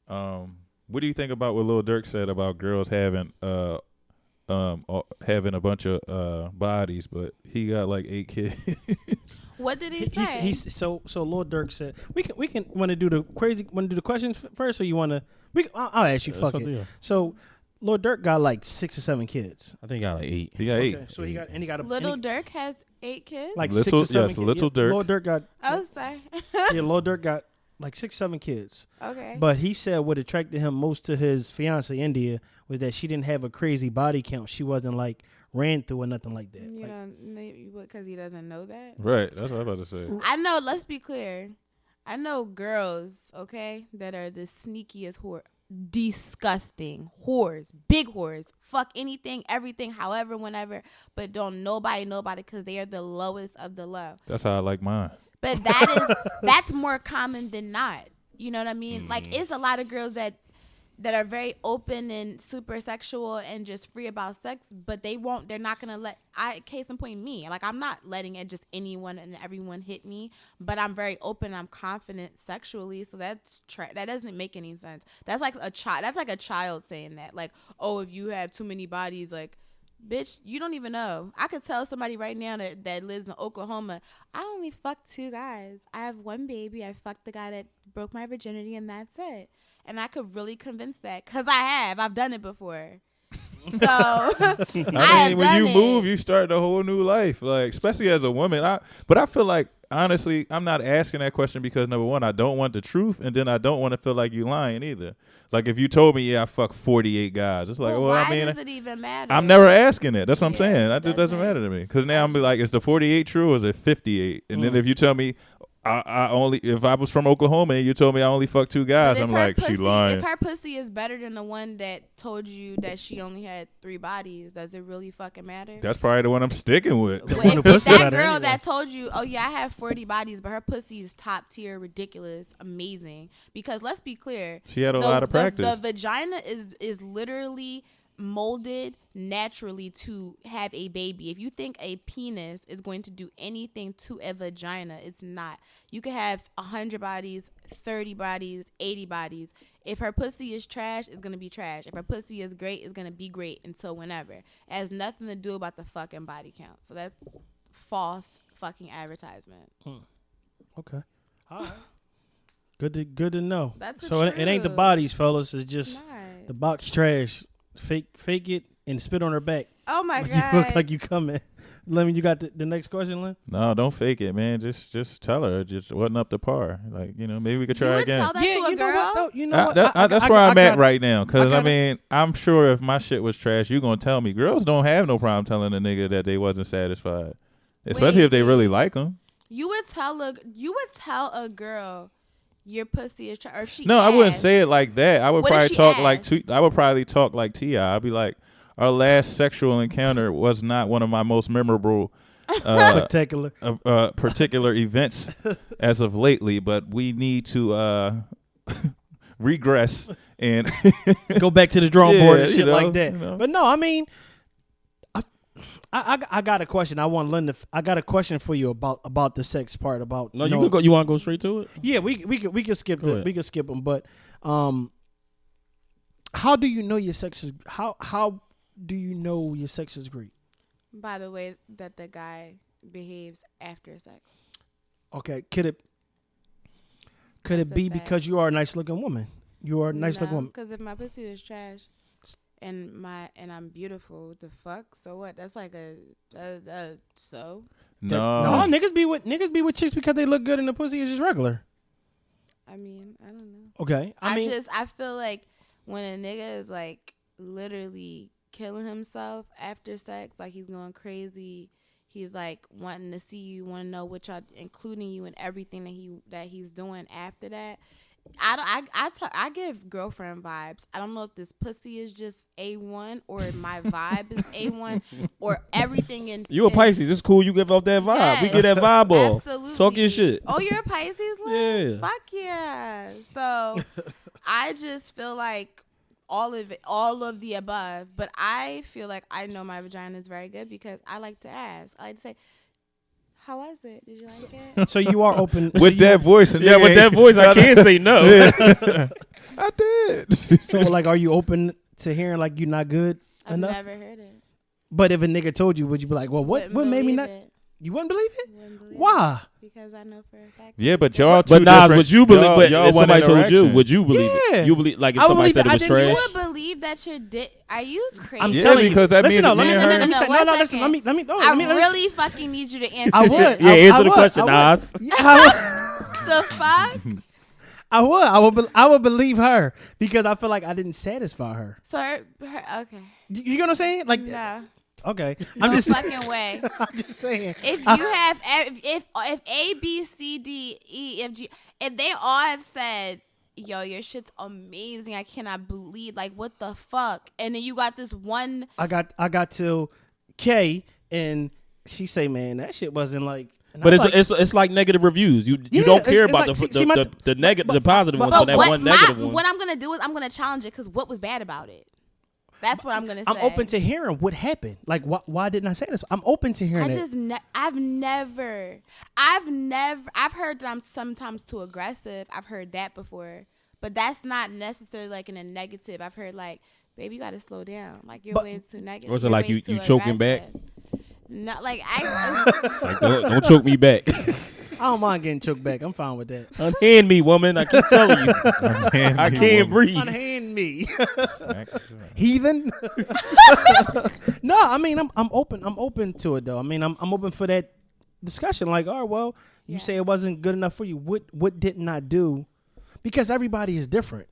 S2: What do you think about what Lil Durk said about girls having a bunch of bodies, but he got like 8 kids?
S4: What did he say?
S1: So Lord Durk said we can want to do the questions first, or you want to? I'll ask you. Fuck it. Yeah. So Lord Durk got like 6 or 7 kids.
S3: I think he got like 8.
S2: He got 8.
S1: Okay, so he got a
S4: Little Durk has 8 kids.
S1: Like little, 6 or 7. Yes,
S2: Little Durk.
S1: Lord Durk got.
S4: Oh, sorry.
S1: Yeah, Lord Durk got like 6, 7 kids.
S4: Okay.
S1: But he said what attracted him most to his fiance India was that she didn't have a crazy body count. She wasn't like ran through or nothing like that.
S4: You know, because he doesn't know that.
S2: Right. That's what I was about to say.
S4: I know. Let's be clear. I know girls, okay, that are the sneakiest whore, disgusting whores, big whores, fuck anything, everything, however, whenever, but don't nobody because they are the lowest of the low.
S2: That's how I like mine.
S4: But that's more common than not. You know what I mean? Like it's a lot of girls that are very open and super sexual and just free about sex, but they're not gonna let case in point me. Like I'm not letting it just anyone and everyone hit me, but I'm very open, I'm confident sexually, so that doesn't make any sense. That's like a child saying that. Like, oh, if you have too many bodies, like bitch, you don't even know. I could tell somebody right now that lives in Oklahoma, I only fucked 2 guys. I have 1 baby. I fucked the guy that broke my virginity, and that's it. And I could really convince that because I've done it before. So
S2: I mean, when you move, you start a whole new life. Like, especially as a woman. But I feel like honestly, I'm not asking that question because number one, I don't want the truth, and then I don't want to feel like you lying either. Like if you told me, yeah, I fucked 48 guys, it's like, well,
S4: why
S2: I mean,
S4: does it even matter?
S2: I'm never asking that. That's what I'm saying. It just doesn't matter to me because now I'm like, is the 48 true or is it 58? And then if you tell me I only if I was from Oklahoma and you told me I only fucked 2 guys, I'm like, she lying.
S4: If her pussy is better than the one that told you that she only had 3 bodies, does it really fucking matter?
S2: That's probably the one I'm sticking with.
S4: Well, if that girl that told you, oh yeah, I have 40 bodies, but her pussy is top tier, ridiculous, amazing. Because let's be clear,
S2: she had a lot of practice.
S4: The vagina is literally molded naturally to have a baby. If you think a penis is going to do anything to a vagina, it's not. You can have 100 bodies, 30 bodies, 80 bodies. If her pussy is trash, it's gonna be trash. If her pussy is great, it's gonna be great until whenever. It has nothing to do about the fucking body count. So that's false fucking advertisement.
S1: Okay. All right. Good to know.
S4: That's
S1: so it ain't the bodies, fellas. It's just
S4: not.
S1: the box trash. Fake it and spit on her back.
S4: Oh my
S1: You
S4: god!
S1: look like you coming. Lemon, you got the next question, Len?
S2: No, don't fake it, man. Just tell her it just wasn't up to par. Like, maybe we could try again.
S4: Tell that to a
S1: you
S4: girl?
S1: know what? Though? You know what?
S2: That's where I'm at right now. Because, I'm sure if my shit was trash, you're going to tell me. Girls don't have no problem telling a nigga that they wasn't satisfied. Especially if they really like them.
S4: You would tell a girl your pussy is trash, or she
S2: No, I wouldn't say it like that. I would
S4: What if
S2: probably talk like T.I. I'd be like, our last sexual encounter was not one of my most memorable particular events as of lately, but we need to regress and
S1: go back to the drawing board and shit like that.
S2: You know.
S1: But no, I mean, I got a question. I got a question for you about the sex part. About
S3: you could go. You want to go straight to it?
S1: Yeah, we could skip we could skip them. But how do you know your sex is how do you know your sex is great?
S4: By the way that the guy behaves after sex.
S1: Okay, could it be because you are a nice looking woman? You are a nice looking woman.
S4: Because if my pussy is trash and I'm beautiful, the fuck? So what? That's like so.
S2: No,
S1: niggas be with chicks because they look good and the pussy is just regular.
S4: I mean, I don't know.
S1: Okay,
S4: I feel like when a nigga is like literally killing himself after sex, like he's going crazy, he's like wanting to see you, want to know what y'all, including you in everything that he's doing after that. I give girlfriend vibes. I don't know if this pussy is just A1 or my vibe is A1 or everything in.
S3: You a Pisces? It's cool. You give off that vibe.
S4: Yes,
S3: we get that vibe off.
S4: Absolutely.
S3: Talk your shit.
S4: Oh, you're a Pisces, Lynn?
S3: Yeah.
S4: Fuck yeah. So I just feel like all of the above, but I feel like I know my vagina is very good because I like to ask. I like to say, how was it? Did you like it?
S1: So you are open
S2: with that voice. And
S3: with that voice, I can't say no.
S2: I did.
S1: So like, are you open to hearing like you're not good enough?
S4: I've never heard it.
S1: But if a nigga told you, would you be like, well, what made me not? You wouldn't believe it? Why?
S4: Because I know for a fact.
S2: Yeah, but y'all
S3: But Nas, would you believe? But
S2: y'all
S3: if somebody told you, would you believe
S1: Yeah.
S3: it? You believe like if
S1: I
S3: somebody
S1: believe
S3: said it was
S1: that.
S3: trash?
S4: You would believe that your dick? Are you crazy?
S1: I'm
S2: Yeah,
S1: telling you.
S2: because that
S1: Listen,
S2: means
S1: let me
S4: listen.
S1: let me
S4: really fucking need you to answer.
S1: I would.
S3: Yeah, answer the question, Nas.
S4: The fuck?
S1: I would believe her because I feel like I didn't satisfy her.
S4: So her okay.
S1: You know what I'm saying? Like,
S4: No.
S1: Okay,
S4: No fucking way.
S1: I'm just saying.
S4: If you have, if A, B, C, D, E, F, G, if they all have said, yo, your shit's amazing, I cannot believe, like, what the fuck? And then you got this one.
S1: I got to K and she say, man, that shit wasn't like.
S3: But it's like negative reviews. You don't care about the negative, the positive ones. So that one negative one.
S4: What I'm gonna do is I'm gonna challenge it because what was bad about it? That's what I'm gonna say.
S1: I'm open to hearing what happened. Like, why didn't I say this? I'm open to hearing it.
S4: I've heard that I'm sometimes too aggressive. I've heard that before, but that's not necessarily like in a negative. I've heard like, baby, you gotta slow down. Like you're way too negative.
S3: Was it like you choking back?
S4: No, like I.
S3: Like, don't choke me back.
S1: I don't mind getting choked back. I'm fine with that.
S3: Unhand me, woman. I keep telling you. I can't breathe.
S1: Unhand me. Heathen. No, I mean I'm open. I'm open to it though. I mean I'm open for that discussion. Like, all right, well, you say it wasn't good enough for you. What didn't I do? Because everybody is different.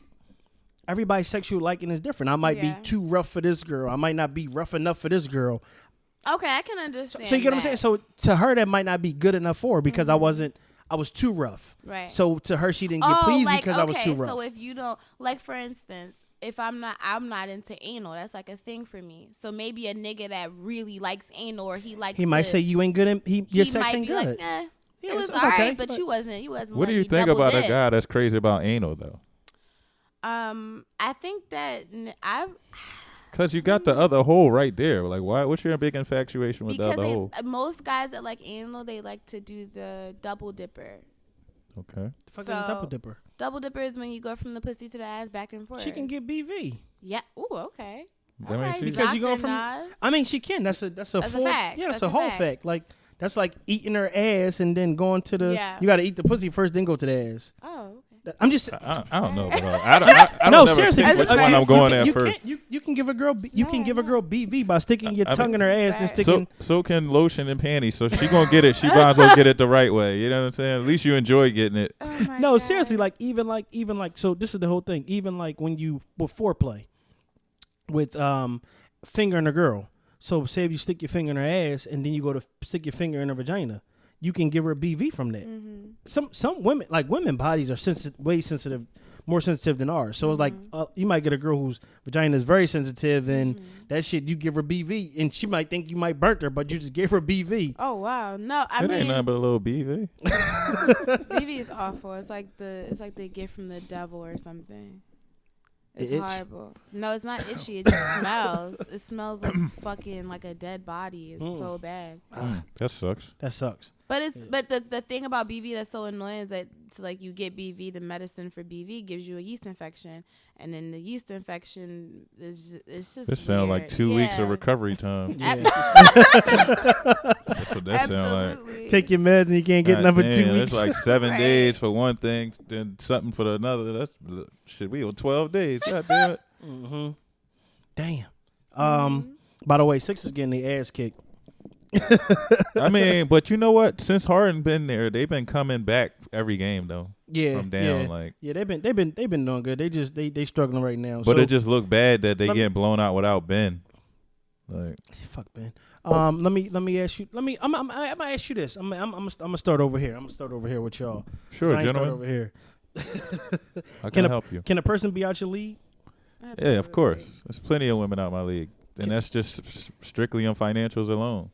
S1: Everybody's sexual liking is different. I might be too rough for this girl. I might not be rough enough for this girl.
S4: Okay, I can understand.
S1: So you get what I'm saying? So to her, that might not be good enough for her because I I was too rough.
S4: Right.
S1: So to her, she didn't get pleased because I was too rough.
S4: So if you don't, like for instance, if I'm not into anal, that's like a thing for me. So maybe a nigga that really likes anal, or he
S1: might say you ain't good. Your sex
S4: might
S1: ain't
S4: be
S1: good.
S4: like,
S1: Yeah,
S4: it was
S1: it's
S4: alright,
S1: okay,
S4: but you wasn't.
S2: What do you think about a guy that's crazy about anal though?
S4: I think that
S2: Because you got the other hole right there. Like, why? What's your big infatuation with the other hole?
S4: Most guys that like anal, they like to do the double dipper.
S2: Okay.
S1: The fuck is a double dipper?
S4: Double dipper is when you go from the pussy to the ass back and forth.
S1: She can get BV.
S4: Yeah. Ooh, okay.
S2: That means she-
S1: Because you go from.
S4: Nas.
S1: I mean, she can. That's a full
S4: fact.
S1: Yeah, that's
S4: That's
S1: a
S4: a
S1: whole
S4: fact.
S1: fact. Like that's like eating her ass and then going to the.
S4: Yeah.
S1: You got to eat the pussy first, then go to the ass.
S4: Oh, okay.
S1: I'm just.
S2: I don't know. I don't
S1: No,
S2: never
S1: seriously.
S2: pick which
S4: that's
S2: one
S4: fair.
S2: I'm going at first.
S1: You can give a girl. You can give a girl BV by sticking your
S2: I
S1: tongue
S2: mean-
S1: in her ass and sticking.
S2: So can lotion and panties. So she gonna get it. She might as well get it the right way. You know what I'm saying? At least you enjoy getting it.
S4: Oh my
S1: No,
S4: God.
S1: seriously, like even like so this is the whole thing. Even like when you with foreplay with fingering a girl. So say if you stick your finger in her ass and then you go to stick your finger in her vagina, you can give her BV from that. Some women women bodies are way sensitive, more sensitive than ours. So it's like you might get a girl whose vagina is very sensitive and that shit you give her BV and she might think you might burnt her, but you just gave her BV.
S4: Oh wow, no, I
S2: It
S4: mean
S2: ain't nothing but a little BV.
S4: BV is awful. It's like the gift from the devil or something. It's
S1: It itch?
S4: horrible. No, it's not itchy. It just smells. It smells like fucking like a dead body. It's so bad.
S2: That sucks.
S1: That sucks.
S4: But but the thing about BV that's so annoying is that you get BV, the medicine for BV gives you a yeast infection, and then the yeast infection it's just.
S2: This sounds like
S4: weird.
S2: 2 weeks of
S4: Yeah.
S2: recovery time.
S1: Yeah.
S2: That's what that sounds like.
S4: Absolutely.
S1: Take your meds and you can't get another 2
S2: Damn,
S1: weeks.
S2: It's like 7
S4: Right.
S2: days for one thing, then something for another. That's shit. We on 12 days. God damn it.
S1: Mm-hmm. Damn. By the way, Six is getting the ass kicked.
S2: I mean, but you know what? Since Harden been there, they've been coming back every game though.
S1: Yeah,
S2: From down, like.
S1: yeah, they've been doing good. They struggling right now.
S2: But
S1: so,
S2: it just looked bad that they
S1: Let me-
S2: getting blown out without Ben. Like,
S1: fuck Ben. Let me ask you. I'm gonna ask you this. I'm gonna start over here. I'm gonna start over here with y'all.
S2: sure,
S1: I ain't start
S2: gentlemen.
S1: over here.
S2: I can help you.
S1: Can a person be out your league?
S2: Yeah, of course.
S4: Absolutely.
S2: There's plenty of women out my league, and that's just strictly on financials alone.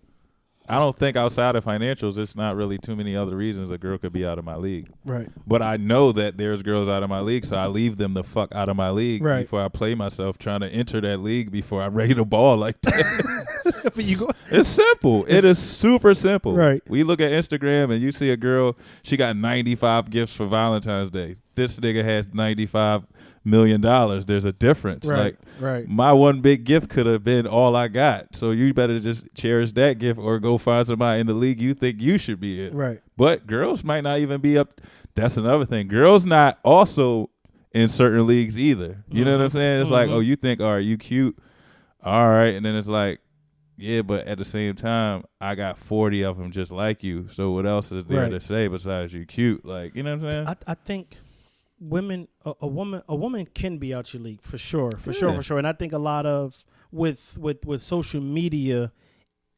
S2: I don't think outside of financials, it's not really too many other reasons a girl could be out of my league.
S1: Right.
S2: But I know that there's girls out of my league, so I leave them the fuck out of my league
S1: Right.
S2: before I play myself trying to enter that league before I'm ready to ball like that.
S1: You go.
S2: It's simple. It is super simple.
S1: Right.
S2: We look at Instagram and you see a girl, she got 95 gifts for Valentine's Day. This nigga has $95 million. There's a difference.
S1: Right.
S2: Like,
S1: Right.
S2: my one big gift could have been all I got. So you better just cherish that gift or go find somebody in the league you think you should be in.
S1: Right.
S2: But girls might not even be up. That's another thing. Girls not also in certain leagues either. You know what I'm saying? It's like, oh, you think, all right, you cute. All right. And then it's like, yeah, but at the same time, I got 40 of them just like you. So what else is there
S1: Right.
S2: to say besides you cute? Like, you know what I'm saying?
S1: I think women, a woman can be out your league for sure, for
S2: Yeah.
S1: sure. And I think a lot of with social media,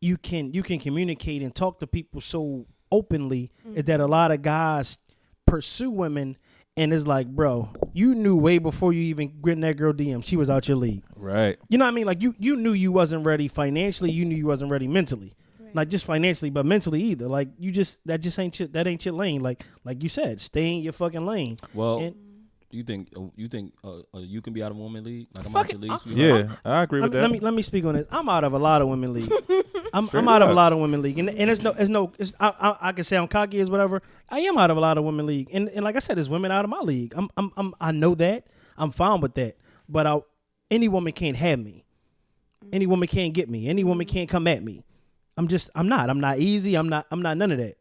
S1: you can communicate and talk to people so openly that a lot of guys pursue women, and it's like, bro, you knew way before you even get in that girl DM, she was out your league.
S2: Right.
S1: You know what I mean? Like you knew you wasn't ready financially, you knew you wasn't ready mentally. Not just financially, but mentally either. Like that just ain't your, that ain't your lane. Like you said, stay in your fucking lane.
S3: Well,
S1: And-
S3: you think you can be out of a woman league? Like I'm
S1: Fuck
S3: out
S1: it,
S3: the league.
S2: Yeah, I agree with that.
S1: Let me speak on this. I'm out of a lot of women league. I'm
S2: Straight
S1: out of a
S2: up.
S1: lot of women league, and I can say I'm cocky as whatever. I am out of a lot of women league, and like I said, there's women out of my league. I know that. I'm fine with that. But any woman can't have me. Any woman can't get me. Any woman can't come at me. I'm not easy. I'm not none of that.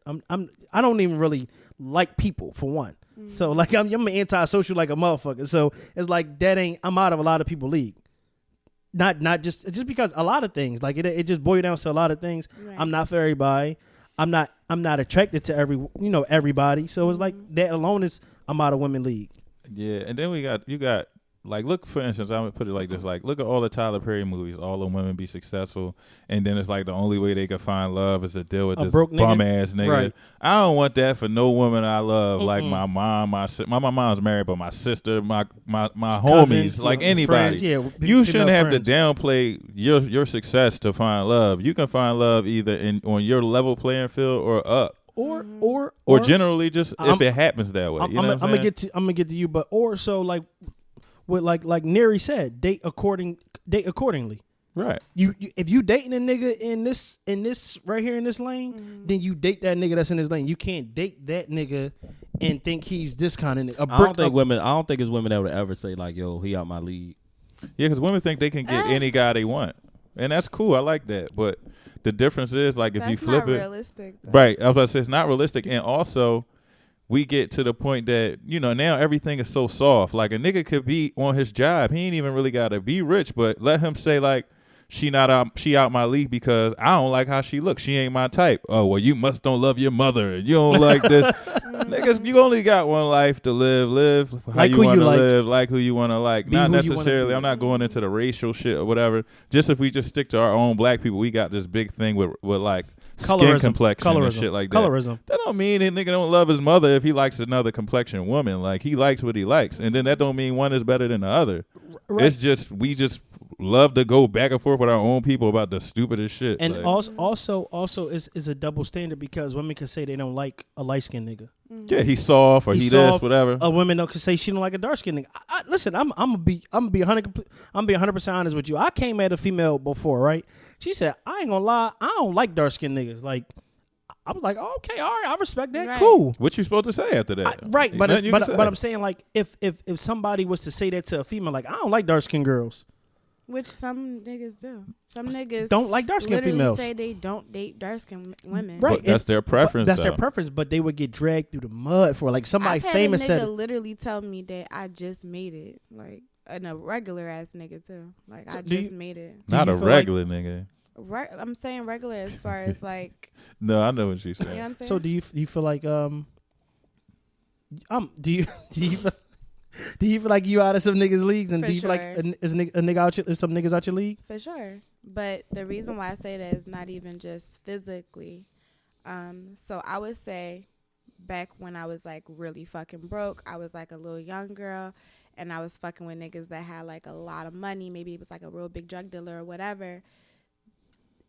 S1: I don't even really like people for one. So like I'm antisocial like a motherfucker. So it's like I'm out of a lot of people league. Not just because a lot of things, like it just boils down to a lot of things.
S4: Right.
S1: I'm not for everybody. I'm not attracted to everybody. So it's like that alone is I'm out of women league.
S2: Yeah, and then you got like look for instance, I'm gonna put it like this: like look at all the Tyler Perry movies. All the women be successful, and then it's like the only way they can find love is to deal with this bum ass nigga.
S1: Right.
S2: I don't want that for no woman I love. Like my mom, my mom's married, but my sister, my
S1: Cousins,
S2: homies, like anybody.
S1: Friends, yeah,
S2: you shouldn't have
S1: friends.
S2: to downplay your success to find love. You can find love either on your level playing field or up.
S1: Or
S2: generally just if it happens that way.
S1: I'm gonna get to you, but or so like what like Neri said, date accordingly.
S2: Right.
S1: You if you dating a nigga in this right here in this lane, then you date that nigga that's in this lane. You can't date that nigga and think he's this kind of nigga.
S3: I don't think it's women that would ever say like, yo, he out my league.
S2: Yeah, because women think they can get any guy they want, and that's cool. I like that, but the difference is like if you flip it,
S4: realistic,
S2: right? I was about to say it's not realistic, and also we get to the point that now everything is so soft. Like a nigga could be on his job, he ain't even really got to be rich, but let him say like she out my league because I don't like how she looks. She ain't my type. Oh well, you must don't love your mother. You don't like this. Niggas, you only got one life to live how
S1: like
S2: you
S1: want
S2: to
S1: like.
S2: live, like who you want to like.
S1: Be
S2: Not
S1: who you wanna
S2: necessarily,
S1: be.
S2: I'm not going into the racial shit or whatever. Just if we just stick to our own black people, we got this big thing with like skin complexion and shit like that.
S1: Colorism.
S2: That don't mean that nigga don't love his mother if he likes another complexion woman. Like he likes what he likes. And then that don't mean one is better than the other.
S1: Right.
S2: It's just, we just love to go back and forth with our own people about the stupidest shit.
S1: And
S2: like,
S1: also is a double standard because women can say they don't like a light skinned nigga.
S2: yeah, he's soft or he this, whatever.
S1: A woman can say she don't like a dark skinned nigga. Listen, I'm gonna be 100% honest with you. I came at a female before, right? She said, I ain't gonna lie, I don't like dark skinned niggas. Like, I was like, okay, all right, I respect that.
S4: Right.
S1: Cool.
S2: What you supposed to say after that?
S1: Right, but
S2: Nothing you can say.
S1: I'm saying like if somebody was to say that to a female, like I don't like dark skinned girls.
S4: Which some niggas do. Some niggas
S1: Don't like dark skinned
S4: literally
S1: females.
S4: say they don't date dark skinned women.
S1: Right.
S2: But that's their preference.
S1: That's their
S2: though.
S1: preference, but they would get dragged through the mud for like somebody
S4: I've had
S1: famous
S4: a
S1: said.
S4: nigga literally tell me that I just made it, like, and a regular ass nigga too. Like
S1: So
S4: I
S1: do
S4: just
S1: you-
S4: made it.
S2: Not
S1: you
S2: a
S1: feel like-
S2: regular nigga.
S4: Right, I'm saying regular as far as like,
S2: No, I know what she's
S4: you know
S2: saying.
S4: what I'm saying.
S1: So do you feel like do you feel like you out of some niggas leagues and
S4: For
S1: do you feel like
S4: sure.
S1: is a nigga out your, is some niggas out your league?
S4: For sure. But the reason why I say that is not even just physically. So I would say back when I was like really fucking broke, I was like a little young girl and I was fucking with niggas that had like a lot of money. Maybe it was like a real big drug dealer or whatever.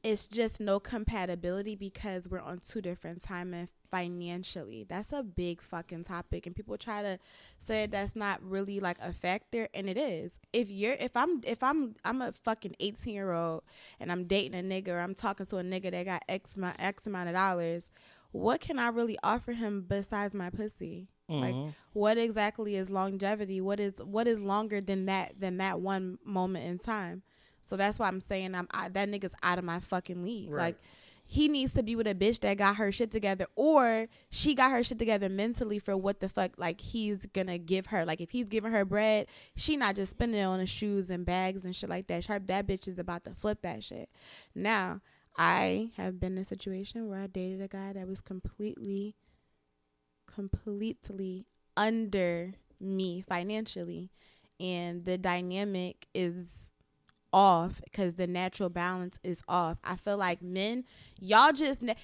S4: It's just no compatibility because we're on two different timelines financially. That's a big fucking topic, and people try to say that's not really like a factor, and it is. If I'm a fucking 18-year-old and I'm dating a nigga or I'm talking to a nigga that got X amount of dollars, what can I really offer him besides my pussy? Like, what exactly is longevity? What is longer than that one moment in time? So that's why I'm saying that nigga's out of my fucking league.
S1: Right.
S4: Like, he needs to be with a bitch that got her shit together, or she got her shit together mentally for what the fuck, like, he's gonna give her. Like, if he's giving her bread, she not just spending it on the shoes and bags and shit like that. That bitch is about to flip that shit. Now, I have been in a situation where I dated a guy that was completely under me financially, and the dynamic is off because the natural balance is off. I feel like men, y'all just even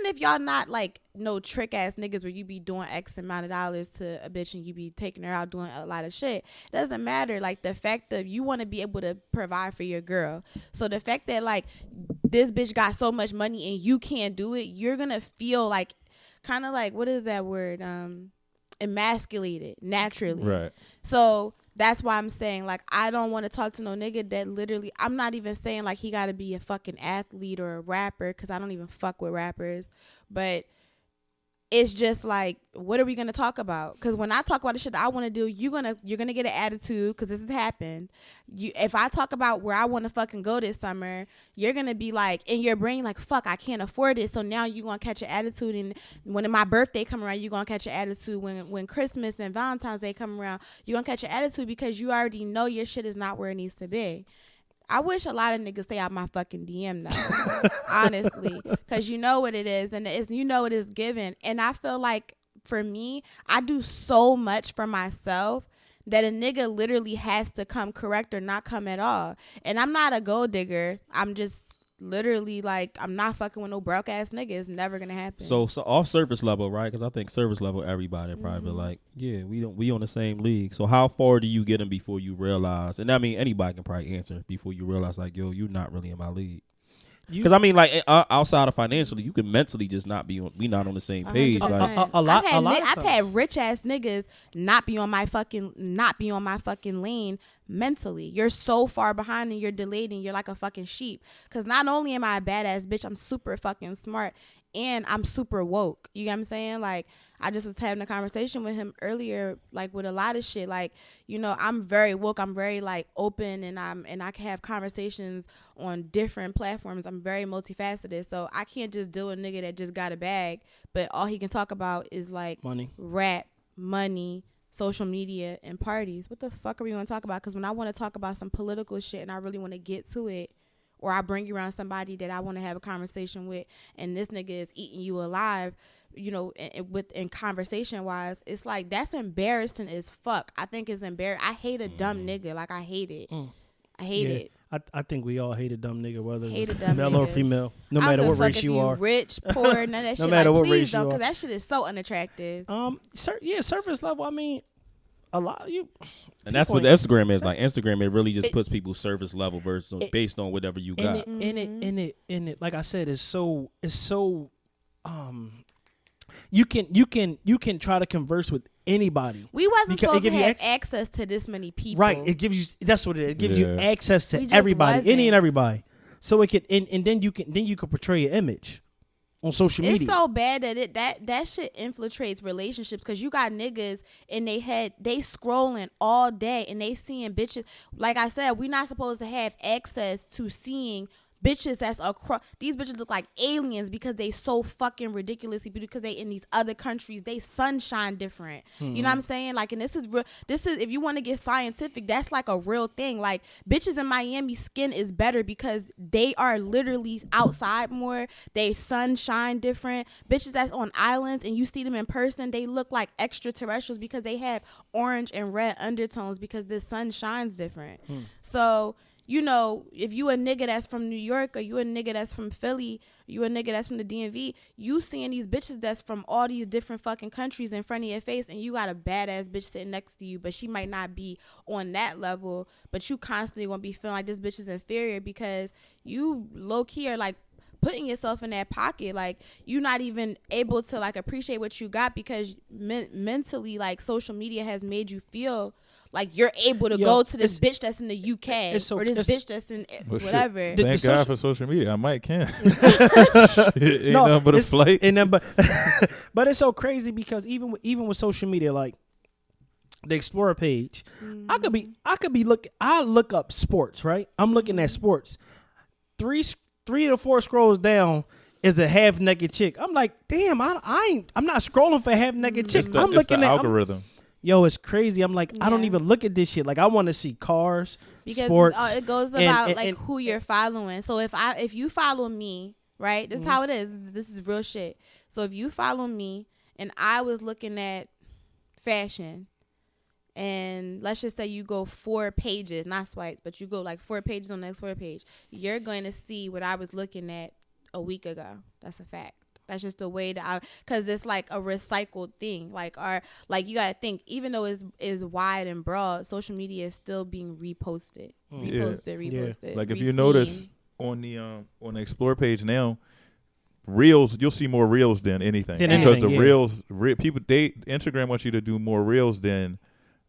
S4: if y'all not like no trick ass niggas where you be doing X amount of dollars to a bitch and you be taking her out doing a lot of shit, doesn't matter. Like, the fact that you want to be able to provide for your girl, so the fact that like this bitch got so much money and you can't do it, you're gonna feel like kind of like, what is that word, emasculated naturally.
S2: Right.
S4: So that's why I'm saying, like, I don't want to talk to no nigga that literally, I'm not even saying like he got to be a fucking athlete or a rapper, because I don't even fuck with rappers, but it's just like, what are we gonna talk about? Because when I talk about the shit that I want to do, you're gonna get an attitude, because this has happened. If I talk about where I want to fucking go this summer, you're gonna be like, in your brain, like, fuck, I can't afford it. So now you're gonna catch an attitude, and when my birthday come around, you're gonna catch an attitude. When Christmas and Valentine's Day come around, you're gonna catch an attitude, because you already know your shit is not where it needs to be. I wish a lot of niggas stay out my fucking DM now, honestly, because you know what it is, and you know it is given. And I feel like, for me, I do so much for myself that a nigga literally has to come correct or not come at all. And I'm not a gold digger. I'm just literally like, I'm not fucking with no broke ass nigga. It's never gonna happen.
S3: So off surface level, right? Because I think surface level, everybody probably be like, yeah, we on the same league. So how far do you get them before you realize? And I mean, anybody can probably answer before you realize, like, yo, you're not really in my league. Because I mean, like outside of financially, you can mentally just not be on. We not on the same page. Like,
S4: I've had rich ass niggas not be on my fucking lane mentally. You're so far behind and you're delayed and you're like a fucking sheep. Because not only am I a badass bitch, I'm super fucking smart and I'm super woke. You get what I'm saying? Like, I just was having a conversation with him earlier, like with a lot of shit. Like, you know, I'm very woke. I'm very like open, and I can have conversations on different platforms. I'm very multifaceted, so I can't just deal with a nigga that just got a bag, but all he can talk about is like
S1: money,
S4: rap, money, social media, and parties. What the fuck are we gonna talk about? Because when I want to talk about some political shit and I really want to get to it, or I bring you around somebody that I want to have a conversation with, and this nigga is eating you alive, you know, in conversation wise, it's like, that's embarrassing as fuck. I think it's embarrassing. I hate a dumb nigga. Like, I hate it. I hate it.
S1: I think we all hate a dumb nigga, whether it's
S4: male
S1: nigga. Or female, no matter what race you are.
S4: Rich, poor, none of that shit.
S1: No matter
S4: like,
S1: what
S4: please
S1: race
S4: don't,
S1: you are.
S4: because that shit is so unattractive.
S1: Surface level. I mean, a lot of you.
S3: And that's what Instagram is. Like, Instagram, it really just puts people surface level versus based on whatever you got.
S1: In it. Like I said, it's so. You can try to converse with anybody.
S4: We wasn't supposed to have access to this many people.
S1: Right. It gives you, that's what it is. It gives you access to
S4: just
S1: everybody,
S4: wasn't.
S1: any and everybody. So it can, and then you can portray your image on social media.
S4: It's so bad that shit infiltrates relationships, because you got niggas in they head, they scrolling all day and they seeing bitches. Like I said, we not supposed to have access to seeing bitches that's across. These bitches look like aliens because they so fucking ridiculously beautiful, because they in these other countries, they sunshine different. You know what I'm saying? Like, and this is real. This is, if you want to get scientific, that's like a real thing. Like, bitches in Miami skin is better because they are literally outside more. They sunshine different. Bitches that's on islands and you see them in person, they look like extraterrestrials because they have orange and red undertones because the sun shines different. So, you know, if you a nigga that's from New York, or you a nigga that's from Philly, you a nigga that's from the DMV, you seeing these bitches that's from all these different fucking countries in front of your face, and you got a badass bitch sitting next to you, but she might not be on that level, but you constantly gonna be feeling like this bitch is inferior because you low key are like putting yourself in that pocket. Like, you're not even able to like appreciate what you got because mentally, like, social media has made you feel like you're able to go to this bitch that's in the UK or this bitch that's in whatever.
S2: Thank God for social media. I might can. Ain't nothing but a flight.
S1: But it's so crazy because even with social media, like the Explorer page, I look up sports, right? I'm looking at sports. Three to four scrolls down is a half naked chick. I'm like, damn, I'm not scrolling for half naked chick. I'm looking at
S2: algorithm.
S1: Yo, it's crazy. I'm like, I don't even look at this shit. Like, I want to see cars,
S4: because
S1: sports.
S4: It goes about and who you're following. So if you follow me, right, this is how it is. This is real shit. So if you follow me and I was looking at fashion, and let's just say you go 4 pages, not swipes, but you go like 4 pages on the Explorer page, you're going to see what I was looking at a week ago. That's a fact. That's just the way that because it's like a recycled thing. Like, you gotta think, even though it's wide and broad, social media is still being reposted. Reposted.
S2: Like, if you notice on the Explore page now, reels, you'll see more reels than anything. Because the reels, people, Instagram wants you to do more reels than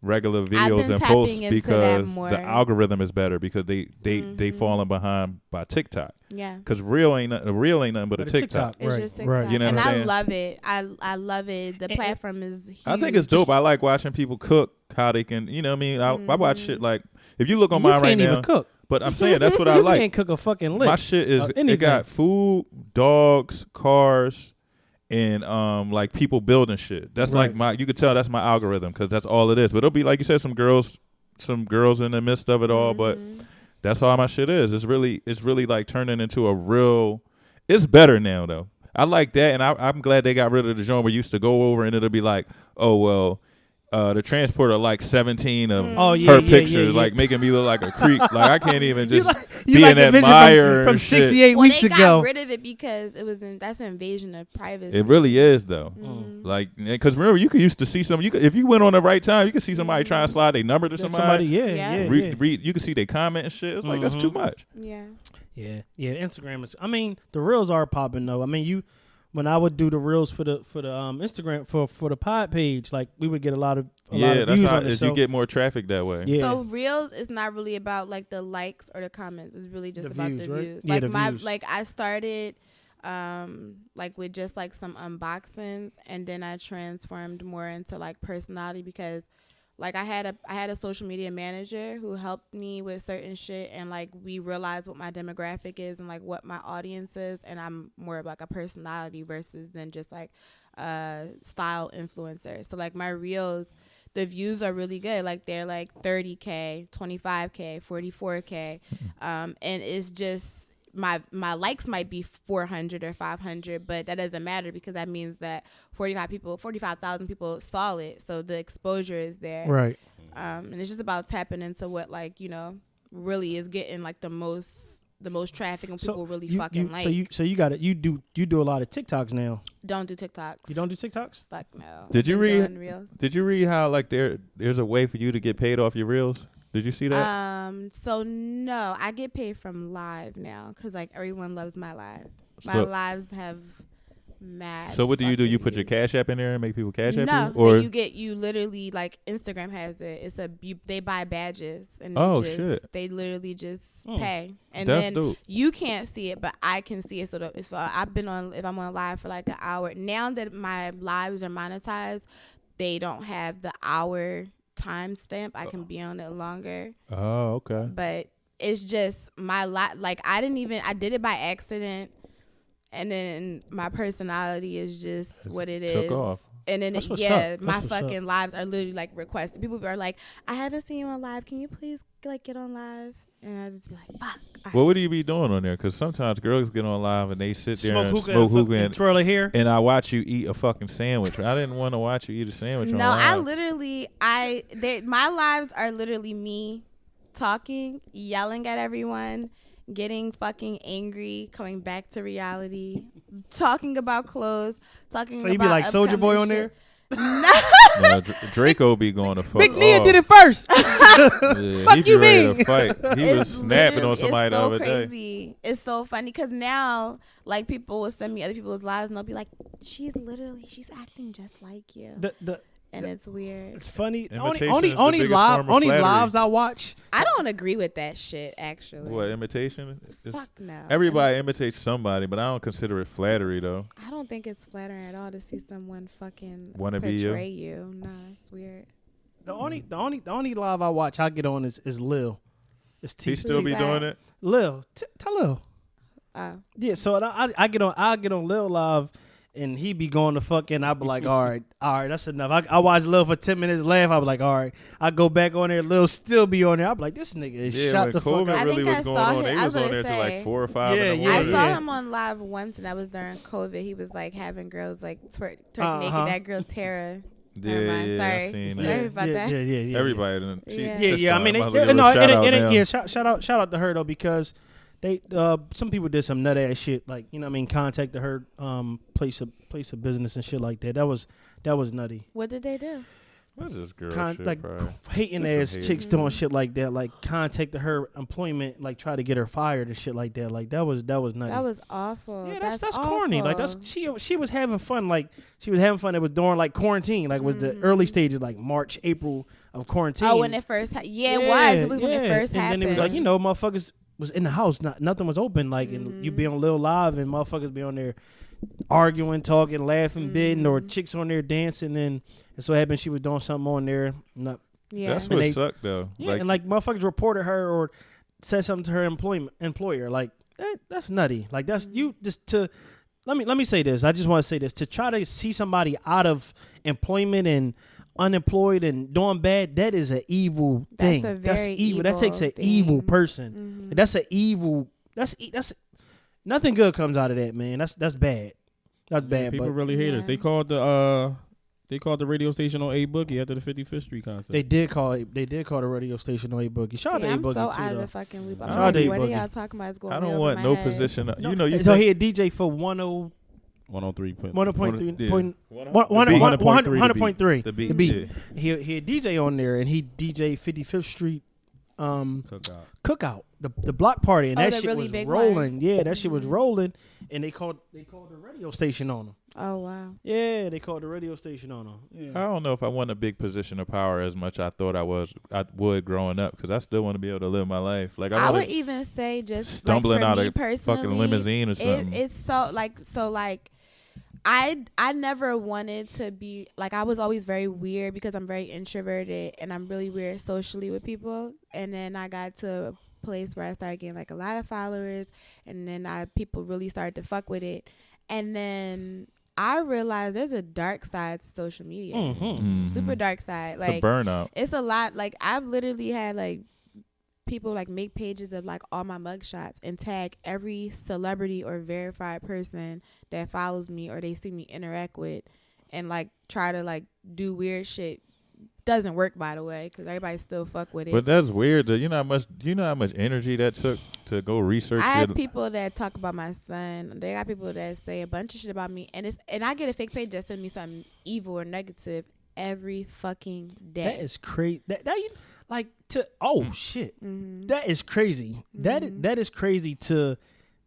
S2: regular videos and posts because the algorithm is better, because they falling behind by TikTok.
S4: Yeah. Because
S2: reel ain't nothing but a TikTok.
S4: It's just TikTok.
S2: Right. You know
S4: and
S2: what I'm saying?
S4: I love it. I love it. The platform is huge.
S2: I think it's dope. I like watching people cook, how they can, you know what I mean? I watch shit like, if you look on mine right now. You can't even cook. But I'm saying that's what I like.
S1: You can't cook a fucking lick.
S2: My shit is, it got food, dogs, cars, and like people building shit. That's like you could tell that's my algorithm, because that's all it is. But it'll be like you said, some girls in the midst of it all. But that's all my shit is. It's really like turning into a real. It's better now though. I like that, and I'm glad they got rid of the genre where you used to go over and it'll be like, oh well, the transporter like 17 of
S1: yeah,
S2: her pictures,
S1: yeah.
S2: like making me look like a creep. Like I can't even just
S1: You
S2: be
S1: like
S2: in
S1: the
S2: that
S1: vision
S2: mire
S1: from
S2: and shit.
S1: 68
S4: Well,
S1: weeks
S4: they
S1: ago.
S4: got rid of it because that's an invasion of privacy.
S2: It really is though.
S4: Mm-hmm.
S2: Like, because remember, you could used to see some. If you went on the right time, you could see somebody trying to slide their number to somebody.
S4: Yeah.
S2: Read. You could see their comment and shit. It was like that's too much.
S4: Yeah.
S1: Yeah. Instagram is. I mean, the reels are popping though. I mean, when I would do the reels for the Instagram for the pod page, like we would get a lot of
S2: That's
S1: views
S2: how
S1: on it. So
S2: you get more traffic that way.
S1: yeah.
S4: So reels is not really about like the likes or the comments. It's really just
S1: The
S4: about
S1: views,
S4: the
S1: right?
S4: views.
S1: Yeah,
S4: Like
S1: the
S4: my
S1: views.
S4: like I started like with just like some unboxings, and then I transformed more into like personality because like I had a social media manager who helped me with certain shit, and like we realized what my demographic is and like what my audience is, and I'm more of like a personality versus than just like a style influencer. So like my reels, the views are really good. Like they're like 30K, 25K, 44K, and it's just my likes might be 400 or 500, but that doesn't matter because that means that 45,000 people saw it, so the exposure is there,
S1: Right.
S4: and it's just about tapping into what like really is getting like the most traffic and people really fucking like.
S1: So you got it. You do a lot of TikToks now.
S4: Don't do TikToks.
S1: You don't do TikToks?
S4: Fuck no.
S2: Did you
S4: Been
S2: read?
S4: doing Reels.
S2: Did you read how like there's a way for you to get paid off your reels? Did you see that?
S4: So no, I get paid from live now because like everyone loves my live. My
S2: So-
S4: lives have mad.
S2: So what do? You
S4: fucking
S2: put your
S4: views.
S2: Cash App in there and make people Cash App
S4: No,
S2: you? Or
S4: you literally like Instagram has it. It's they buy badges and
S2: Oh,
S4: they
S2: shit.
S4: they literally just pay, and
S2: That's
S4: then
S2: dope.
S4: you can't see it, but I can see it. So if I'm on live for like an hour now that my lives are monetized, they don't have the hour timestamp. I can be on it longer,
S2: Oh, okay.
S4: but it's just my like I did it by accident. And then my personality is just what it
S2: Took
S4: is.
S2: off.
S4: And then
S1: That's what's
S4: yeah,
S1: up.
S4: my
S1: That's what's
S4: fucking lives are literally like requested. People are like, I haven't seen you on live. Can you please like get on live? And I just be like, fuck. All
S2: What would you be doing on there? Because sometimes girls get on live and they sit there
S1: Smoke
S2: and
S1: hookah
S2: smoke
S1: and
S2: hookah
S1: fucking twirl her hair.
S2: and I watch you eat a fucking sandwich. I didn't want to watch you eat a sandwich.
S4: No,
S2: on
S4: I
S2: live.
S4: literally, my lives are literally me talking, yelling at everyone, getting fucking angry, coming back to reality, talking about clothes, talking about
S1: So you be like Soulja Boy on there?
S2: No, Draco be going to fuck
S1: Big Nia
S2: off.
S1: did it first.
S2: Yeah, he be
S1: you
S2: ready
S1: mean?
S2: to fight. He was snapping on somebody
S4: it's so
S2: the other day.
S4: crazy. It's so funny because now, like, people will send me other people's lives and they'll be like, she's acting just like you. And it's weird.
S1: It's funny.
S2: Imitation
S1: Only
S2: is the biggest form of
S1: only
S2: flattery.
S1: lives I watch.
S4: I don't agree with that shit, actually.
S2: What, imitation?
S4: Fuck no.
S2: Everybody imitates somebody, but I don't consider it flattery though.
S4: I don't think it's flattering at all to see someone fucking
S2: Wanna be you?
S4: portray you. Nah, it's weird.
S1: The only live I watch I get on is Lil. It's T.
S2: He still be
S4: that?
S2: doing it.
S1: Lil. Tell Lil.
S4: Oh.
S1: Yeah, so I get on Lil live, and he be going to fucking. I be like, all right, that's enough. I watch Lil for 10 minutes, laugh. I be like, all right. I go back on there, Lil still be on there. I be like, this nigga is
S2: Yeah,
S1: shot
S2: when
S1: the fuck
S2: COVID
S1: up.
S4: I
S2: really
S4: think
S2: was
S4: I
S2: going
S4: saw
S2: on,
S4: him.
S2: they
S4: I
S2: was
S4: was
S2: on there
S4: gonna
S2: till like
S4: say.
S2: 4 or 5
S1: Yeah,
S2: in the
S1: yeah,
S4: I
S2: morning.
S4: saw
S1: yeah.
S4: him on live once, and that was during COVID. He was like having girls like twerk
S1: Uh-huh.
S4: naked. That girl Tara.
S2: Yeah,
S4: Never mind.
S2: yeah, I
S4: Sorry.
S2: seen
S4: Sorry
S2: that.
S4: about that.
S1: Yeah.
S2: Everybody, done- she,
S4: Yeah.
S1: Yeah,
S2: that's
S1: yeah. I
S2: fine.
S1: mean,
S2: Might as well give her a
S1: no,
S2: shout out now.
S1: yeah. Shout out to her though, because they some people did some nut ass shit, like, you know what I mean, contacted her place of business and shit like that. That was nutty.
S4: What did they do?
S2: What's this girl shit,
S1: Like
S2: probably?
S1: hating
S2: Just some
S1: ass
S2: hate.
S1: chicks doing shit like that, like contacted her employment, like try to get her fired and shit like that. Like that was nutty.
S4: That was awful.
S1: Yeah, that's corny. Like
S4: awful.
S1: she was having fun. Like she was having fun. It was during like quarantine. Like was the early stages, like March, April of quarantine.
S4: Oh, when it first it was. It was when it first
S1: and
S4: happened.
S1: then it was like, you know, motherfuckers was in the house, nothing was open. Like and you be on Lil Live and motherfuckers be on there arguing, talking, laughing, bidding, or chicks on there dancing. And it so happened she was doing something on there.
S4: yeah.
S2: That's
S1: And
S2: what
S1: they-
S2: sucked though.
S1: Yeah, and like motherfuckers reported her or said something to her employer. Like that's nutty. Like that's you just to let me say this. I just want to say this, to try to see somebody out of employment and unemployed and doing bad. That is an evil thing.
S4: That's a
S1: That's
S4: very
S1: evil. That takes an
S4: evil
S1: evil
S4: thing.
S1: person. That's an evil. That's nothing good comes out of that, man. That's bad. That's bad.
S3: People
S1: But
S3: really hate us.
S4: Yeah.
S3: They called the They called the radio station on A Boogie after the 55th Street concert.
S1: They did call the radio station on A Boogie. Shout out to A
S4: I'm
S1: Boogie
S4: so
S1: too,
S4: out of
S1: though.
S4: the fucking loop.
S1: Shout out to
S4: What
S1: A
S4: are
S1: Boogie.
S4: y'all talking about? It's going
S2: I
S4: way
S2: don't
S4: over
S2: want
S4: my
S2: no
S4: head.
S2: position.
S1: No,
S2: You know, you
S1: so
S2: think-
S1: he a DJ for 103
S3: 103.
S2: Yeah.
S1: 100.3.
S2: The beat.
S1: The beat.
S2: Yeah.
S1: He a DJ on there, and he DJ 55th Street cookout, the block party, and
S4: Oh,
S1: that
S4: the
S1: shit
S4: really
S1: was
S4: big
S1: rolling.
S4: one?
S1: Yeah, that shit was rolling, and they called the radio station on him.
S4: Oh wow.
S1: Yeah, they called the radio station on him. Yeah.
S2: I don't know if I want a big position of power as much I thought I would growing up, because I still want to be able to live my life. Like
S4: I
S2: wanna
S4: would even say just
S2: stumbling
S4: like, for
S2: out
S4: me
S2: of
S4: personally,
S2: fucking limousine or something.
S4: It's so like I never wanted to be like, I was always very weird because I'm very introverted and I'm really weird socially with people, and then I got to a place where I started getting like a lot of followers, and then people really started to fuck with it, and then I realized there's a dark side to social media. Super dark side.
S2: It's
S4: Like
S2: a burnout.
S4: it's a lot. Like I've literally had like people like make pages of like all my mugshots and tag every celebrity or verified person that follows me or they see me interact with, and like try to like do weird shit. Doesn't work, by the way, because everybody still fuck with it.
S2: But that's weird. Though. You know how much energy that took to go research.
S4: I have
S2: it?
S4: people that talk about my son. They got people that say a bunch of shit about me, and I get a fake page that sends me something evil or negative every fucking day.
S1: That is crazy. That you like to shit.
S4: Mm-hmm.
S1: That is crazy. That is crazy to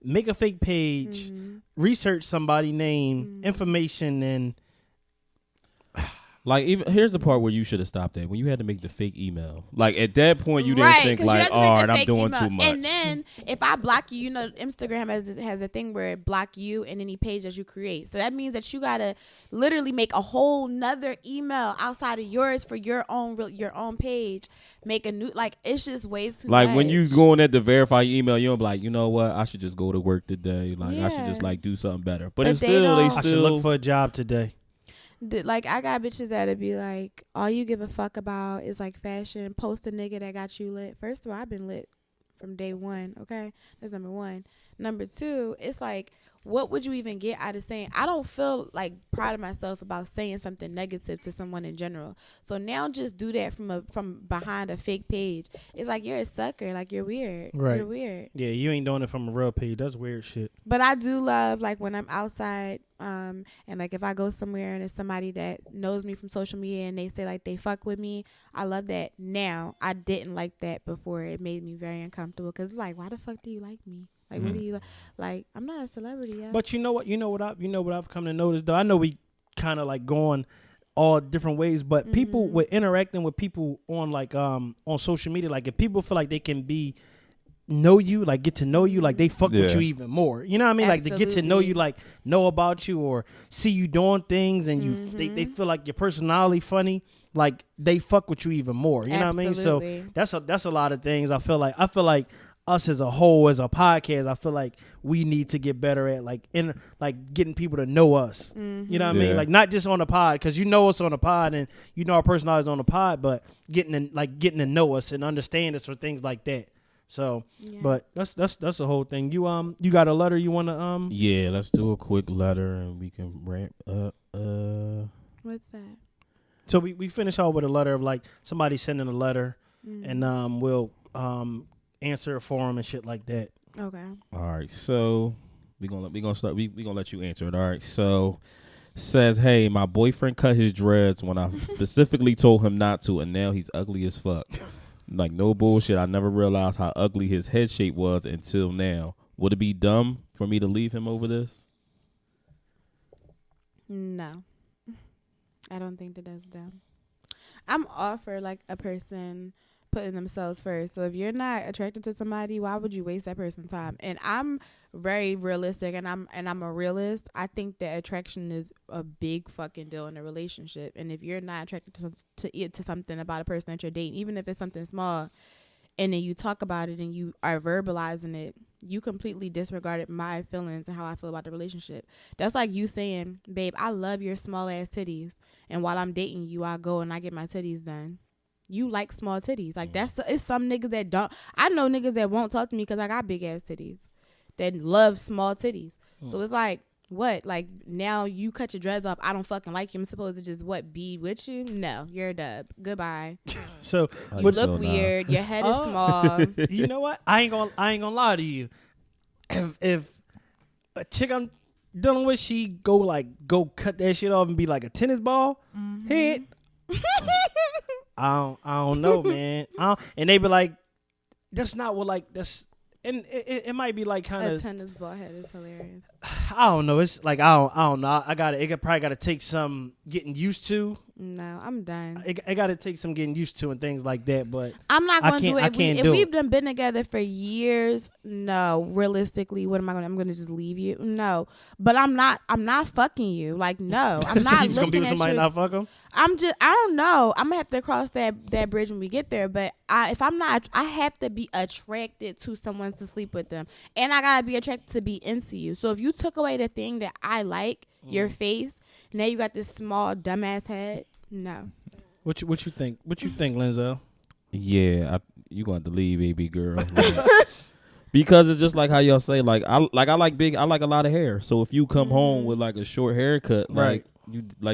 S1: make a fake page, research somebody's name, information, and
S3: Like, even here's the part where you should have stopped at when you had to make the fake email. Like at that point, you didn't
S4: Right,
S3: think
S4: 'cause you
S3: like,
S4: have to
S3: all
S4: make a
S3: right, I'm
S4: fake
S3: doing
S4: email.
S3: too much.
S4: And then if I block you, you know, Instagram has a thing where it block you and any page that you create. So that means that you gotta literally make a whole nother email outside of yours for your own page. Make a new, like, it's just way too
S3: Like
S4: much.
S3: when you going at the verify your email, you'll be like, you know what? I should just go to work today. Like I should
S4: Yeah.
S3: just like do something better. But
S4: But
S3: it's
S4: they
S3: still, they
S4: don't-
S1: I should
S3: still
S1: look for a job today.
S4: Like, I got bitches that'd be like, all you give a fuck about is like fashion. Post a nigga that got you lit. First of all, I've been lit from day one. Okay, that's number one. Number two, it's like, what would you even get out of saying? I don't feel like proud of myself about saying something negative to someone in general. So now just do that from behind a fake page. It's like you're a sucker. Like you're weird.
S1: Right.
S4: You're weird.
S1: Yeah, you ain't doing it from a real page. That's weird shit.
S4: But I do love, like, when I'm outside, and like if I go somewhere and it's somebody that knows me from social media and they say like they fuck with me, I love that. Now I didn't like that before. It made me very uncomfortable because it's like, why the fuck do you like me? Like, what do you like? I'm not a celebrity. Yeah.
S1: But you know what I've come to notice though. I know we kind of like going all different ways, but people with interacting with people on like on social media, like if people feel like they can know you, like get to know you, like they fuck with
S2: Yeah.
S1: you even more. You know what I mean? Like to get to know you, like know about you or see you doing things, and you they feel like your personality funny, like they fuck with you even more. You know what I mean? So that's a lot of things. I feel like us as a whole, as a podcast, I feel like we need to get better at like getting people to know us. You know what I mean?
S2: Yeah.
S1: Like not just on the pod, because you know us on the pod and you know our personalities on the pod, but getting to know us and understand us for things like that. So, but that's the whole thing. You got a letter you want to
S3: Yeah, let's do a quick letter and we can wrap up.
S4: What's that?
S1: So we finish off with a letter of like somebody sending a letter, and we'll answer it for them and shit like that.
S4: Okay.
S3: All right, so we gonna let you answer it. All right, so says, hey, my boyfriend cut his dreads when I specifically told him not to, and now he's ugly as fuck. Like, no bullshit. I never realized how ugly his head shape was until now. Would it be dumb for me to leave him over this?
S4: No, I don't think that's dumb. I'm all for like a person putting themselves first. So if you're not attracted to somebody, why would you waste that person's time? And I'm very realistic, and I'm a realist. I think that attraction is a big fucking deal in a relationship. And if you're not attracted to something about a person that you're dating, even if it's something small, and then you talk about it and you are verbalizing it, you completely disregarded my feelings and how I feel about the relationship. That's like you saying, babe, I love your small ass titties, and while I'm dating you, I go and I get my titties done. You like small titties. Like, it's some niggas that don't. I know niggas that won't talk to me because I got big ass titties that love small titties. So it's like, what? Like, now you cut your dreads off. I don't fucking like you. I'm supposed to just be with you? No, you're a dub. Goodbye.
S1: So
S4: You look weird. Your head is small.
S1: You know what? I ain't gonna lie to you. If a chick I'm dealing with, she go cut that shit off and be like a tennis ball head. I don't know, man. And they be like, that's not what that's. And it might be like kind of
S4: a tennis ball head is hilarious.
S1: I don't know. It's like I don't know. Probably got to take some getting used to.
S4: No, I'm done.
S1: It got to take some getting used to and things like that. But
S4: I'm not going to do it. If we've
S1: it.
S4: been together for years, no. Realistically, what am I going to? I'm going to just leave you? No. But I'm not fucking you. Like, no. I'm not
S1: looking gonna be with somebody not fuck them?
S4: I don't know. I'm going to have to cross that bridge when we get there. But if I'm not, I have to be attracted to someone to sleep with them. And I got to be attracted to be into you. So if you took away the thing that I like, your face, now you got this small dumbass head. No.
S1: What you think? What you think, Lenzo?
S3: Yeah, you going to leave, baby girl. Because it's just like how y'all say, I like a lot of hair. So if you come home with like a short haircut, like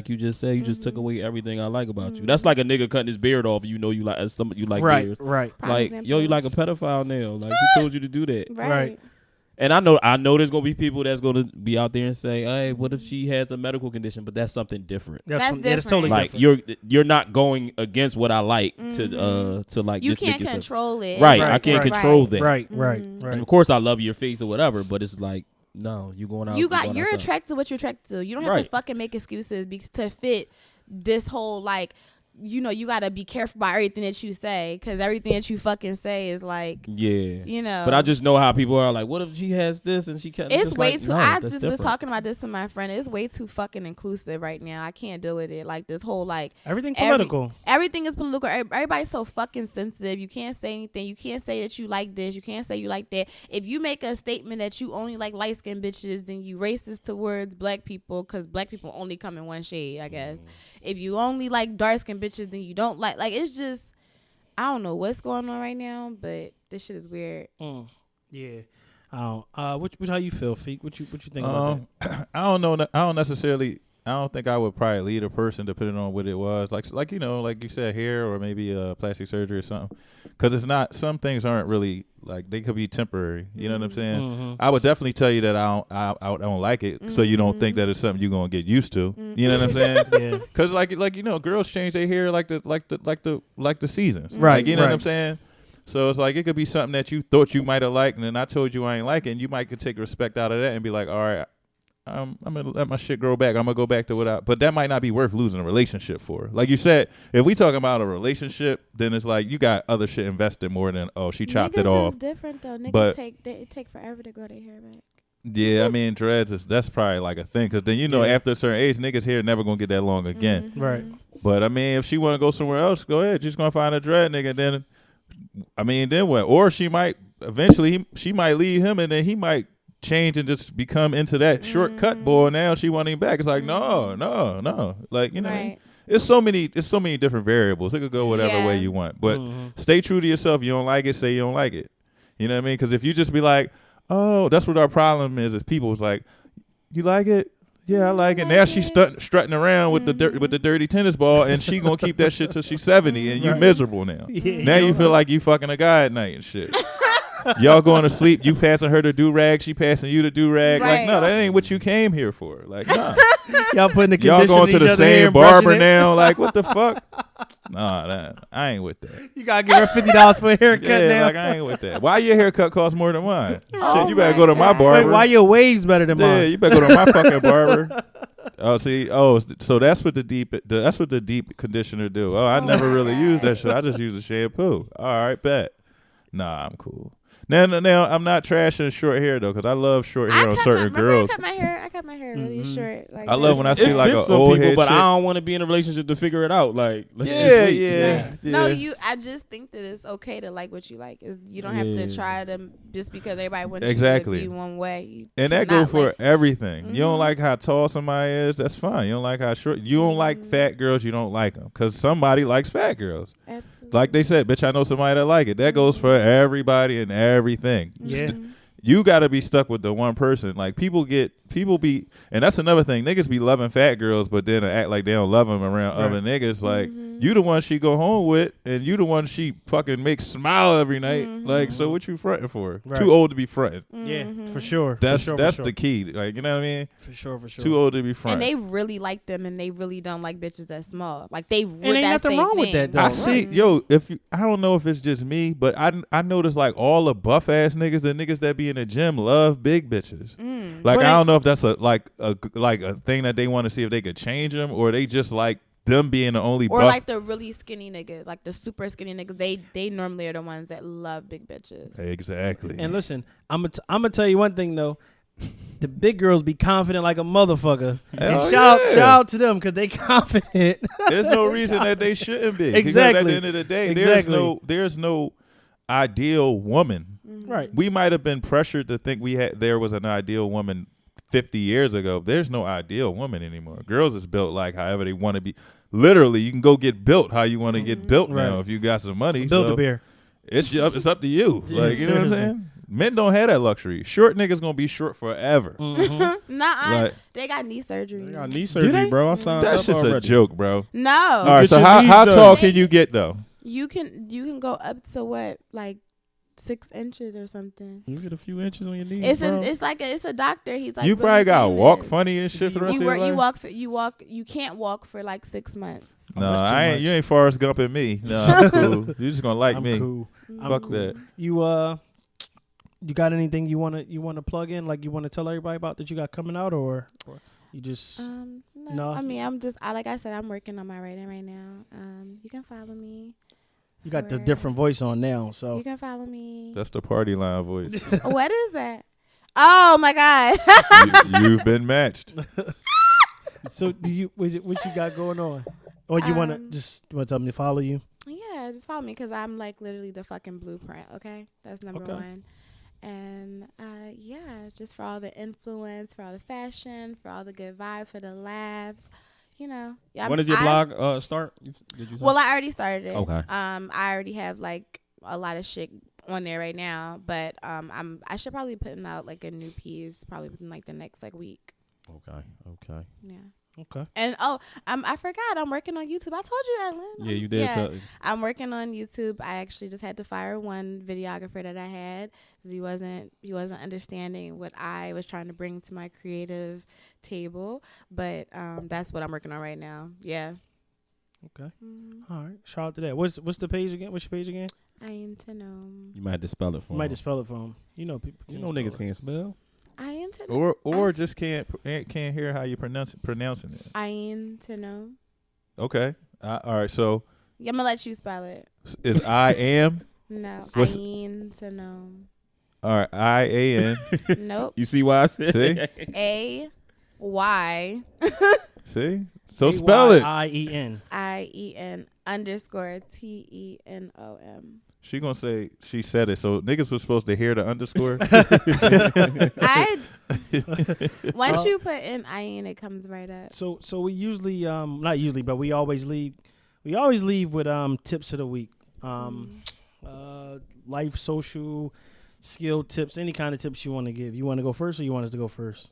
S3: you just said, you just took away everything I like about you. That's like a nigga cutting his beard off. You know you like beards.
S1: Right.
S3: Like, yo, you like a pedophile now. Like, who told you to do that?
S4: Right.
S3: And I know there's gonna be people that's gonna be out there and say, "Hey, what if she has a medical condition?" But that's something different.
S4: That's different.
S1: That's totally
S3: like
S1: different.
S3: you're not going against what I like to like.
S4: You
S3: just
S4: can't
S3: make
S4: control it.
S3: Right, I can't control that.
S1: Right.
S3: And of course, I love your face or whatever, but it's like, no, you going out.
S4: You're attracted to what you're attracted to. You don't have to fucking make excuses to fit this whole like. You know, you got to be careful about everything that you say because everything that you fucking say is like, you know.
S3: But I just know how people are like, what if she has this and she can't?
S4: It's way too. I just
S3: different.
S4: was talking about this to my friend. It's way too fucking inclusive right now. I can't deal with it. Like this whole like
S1: everything political.
S4: Everything is political. Everybody's so fucking sensitive. You can't say anything. You can't say that you like this. You can't say you like that. If you make a statement that you only like light skinned bitches, then you racist towards black people because black people only come in one shade, I guess. If you only like dark skinned bitches, then you don't like it's just I don't know what's going on right now, but this shit is weird.
S1: Yeah. What how you feel, Feek? What you think about that?
S2: I don't know. I don't necessarily. I don't think I would probably lead a person depending on what it was. Like you know, like you said, hair or maybe plastic surgery or something. Because it's not. Some things aren't really like they could be temporary. You know what I'm saying?
S1: Mm-hmm.
S2: I would definitely tell you that I don't like it, so you don't think that it's something you're gonna get used to. You know what I'm saying?
S1: Yeah.
S2: Because like you know, girls change their hair like the seasons.
S1: Right.
S2: Like, you know what I'm saying? So it's like it could be something that you thought you might have liked, and then I told you I ain't like it, and you might could take respect out of that and be like, all right. I'm gonna let my shit grow back. I'm gonna go back to what but that might not be worth losing a relationship for. Like you said, if we talking about a relationship, then it's like you got other shit invested more than she chopped it off.
S4: Niggas is different though. Niggas take forever to grow their hair back.
S2: Yeah, I mean dreads that's probably like a thing because then you know after a certain age, niggas hair never gonna get that long again.
S1: Right.
S2: But I mean, if she want to go somewhere else, go ahead. She's gonna find a dread nigga. Then, I mean, then what? Or she might eventually she might leave him, and then he might change and just become into that shortcut boy. Now she want him back. It's like no. Like you know, it's so many different variables. It could go whatever way you want. But stay true to yourself. You don't like it, say you don't like it. You know what I mean? Because if you just be like, oh, that's what our problem is people was like, you like it? Yeah, I like it. Now she's strutting around with the dirty tennis ball, and she gonna keep that shit till she's 70, and you miserable now. Now you feel like you fucking a guy at night and shit. Y'all going to sleep, you passing her the do-rag, she passing you the do-rag. Like, no, that ain't what you came here for. Like, nah.
S1: Y'all putting the
S2: y'all going to the same barber now. Like, what the fuck?
S1: Nah,
S2: I ain't with that.
S1: You gotta give her $50 for a haircut now.
S2: Like I ain't with that. Why your haircut costs more than mine? Shit, you better go to my barber.
S1: Wait, why your waves better than mine?
S2: Yeah, you better go to my fucking barber. So that's what the deep conditioner do. Oh, I never really use that shit. I just use a shampoo. All right, bet. Nah, I'm cool. Now, I'm not trashing short hair though, because I love short hair on certain girls.
S4: I cut my hair really short. Like
S2: I love when I see
S3: it
S2: like an
S3: some
S2: old
S3: people,
S2: head
S3: but
S2: chick.
S3: I don't want to be in a relationship to figure it out. Like,
S2: Yeah.
S4: No, I just think that it's okay to like what you like. You don't have to try to just because everybody wants you to be one way.
S2: And that goes for everything. You don't like how tall somebody is, that's fine. You don't like how short. You don't like fat girls, you don't like them because somebody likes fat girls.
S4: Absolutely.
S2: Like they said, bitch, I know somebody that like it. That goes for everybody and everything.
S1: Yeah.
S2: you got to be stuck with the one person. Like people be, and that's another thing. Niggas be loving fat girls, but then act like they don't love them around other niggas. Like you the one she go home with, and you the one she fucking makes smile every night. Like, so what you fronting for?
S1: Right.
S2: Too old to be fronting.
S1: Yeah, for sure.
S2: That's
S1: for sure.
S2: the key. Like, you know what I mean?
S1: For sure.
S2: Too old to be fronting.
S4: And they really like them, and they really don't like bitches that small. Like they really,
S1: And ain't
S4: that's
S1: nothing
S4: they
S1: wrong with
S4: thing.
S1: that, though.
S2: I see, yo. I don't know if it's just me, but I notice like all the buff ass niggas, the niggas that be in the gym, love big bitches. Like
S1: But
S2: I don't know if that's a thing that they want to see if they could change them, or they just like them being the only
S4: Or
S2: buff.
S4: like the really skinny niggas, like the super skinny niggas. They normally are the ones that love big bitches.
S2: Exactly.
S1: And listen, I'm gonna tell you one thing though. The big girls be confident like a motherfucker.
S2: Hell
S1: And shout
S2: yeah.
S1: out to them because they confident.
S2: There's no reason that they shouldn't be.
S1: Exactly.
S2: Because at the end of the day,
S1: Exactly.
S2: there's no ideal woman.
S1: Right.
S2: We might have been pressured to think there was an ideal woman 50 years ago. There's no ideal woman anymore. Girls is built like however they want to be. Literally, you can go get built how you want to get built now
S1: Right.
S2: if you got some money.
S1: Build
S2: so
S1: a beer.
S2: It's up to you.
S1: Yeah,
S2: like, you know what I'm
S1: seriously.
S2: saying? Men don't have that luxury. Short niggas gonna be short forever.
S4: Nuh-uh.
S2: Like,
S4: They got knee surgery.
S3: I got knee
S1: they?
S3: surgery, bro. I signed
S2: that's
S3: up
S2: just
S3: already.
S2: a joke, bro.
S4: No.
S2: All right,
S3: Get
S2: so
S3: your
S2: how
S3: knees
S2: tall
S3: done.
S2: can you get though?
S4: You can go up to what, like 6 inches or something.
S3: You get a few inches on your knees,
S4: It's
S3: bro.
S4: it's a doctor. He's like
S2: You
S4: really
S2: probably gotta
S4: famous.
S2: walk funny and shit for the rest
S4: You
S2: of
S4: work.
S2: your life.
S4: You walk. You can't walk for like 6 months.
S2: No,
S1: that's too
S2: I ain't.
S1: much.
S2: You ain't Forrest Gumping me. No, I'm cool. You just gonna like
S1: I'm
S2: me.
S1: cool.
S2: Fuck that.
S1: You got anything you wanna plug in? Like you wanna tell everybody about that you got coming out, or you just
S4: No.
S1: No.
S4: I mean, like I said, I'm working on my writing right now. You can follow me.
S1: you got the
S4: Where-
S1: different voice on now? So
S4: You can follow me.
S2: That's the party line voice.
S4: What is that? Oh my God.
S2: You've been matched.
S1: so do you what you got going on, or you wanna just want tell me to follow you?
S4: Yeah, just follow me because I'm like literally the fucking blueprint. Okay, that's number
S1: Okay.
S4: one. And yeah, just for all the influence, for all the fashion, for all the good vibes, for the laughs, you know. Yeah,
S3: When does your blog start? Did you say?
S4: Well, I already started it.
S3: Okay.
S4: I already have like a lot of shit on there right now, but I should probably putting out like a new piece probably within like the next like week.
S3: Okay.
S4: Yeah.
S1: Okay.
S4: And I forgot I'm working on YouTube. I told you that, Lynn.
S3: Yeah, you did.
S4: Yeah, I'm working on YouTube. I actually just had to fire one videographer that I had because he wasn't understanding what I was trying to bring to my creative table. But that's what I'm working on right now. Yeah.
S1: Okay. All right. Shout out to that. What's the page again? What's your page again?
S4: I am to know.
S3: You might have to spell it for
S1: You might
S3: him.
S1: just spell it for him. You know people.
S3: You know niggas can't spell.
S4: I am to know.
S2: Or just can't hear how you pronouncing it.
S4: I am to know.
S2: Okay. All right. So
S4: I'm gonna let you spell it.
S2: is I am.
S4: No,
S2: What's-
S4: I am to know.
S2: All right. IAN.
S4: Nope.
S3: You see why I said?
S2: See?
S4: AY
S2: See. So spell it.
S1: IEN.
S4: IEN _TENOM.
S2: She gonna say she said it. So niggas was supposed to hear the underscore.
S4: Once you put in IEN, it comes right up.
S1: So we usually not usually, but we always leave with tips of the week. Life, social, skill tips, any kind of tips you want to give. You want to go first, or you want us to go first?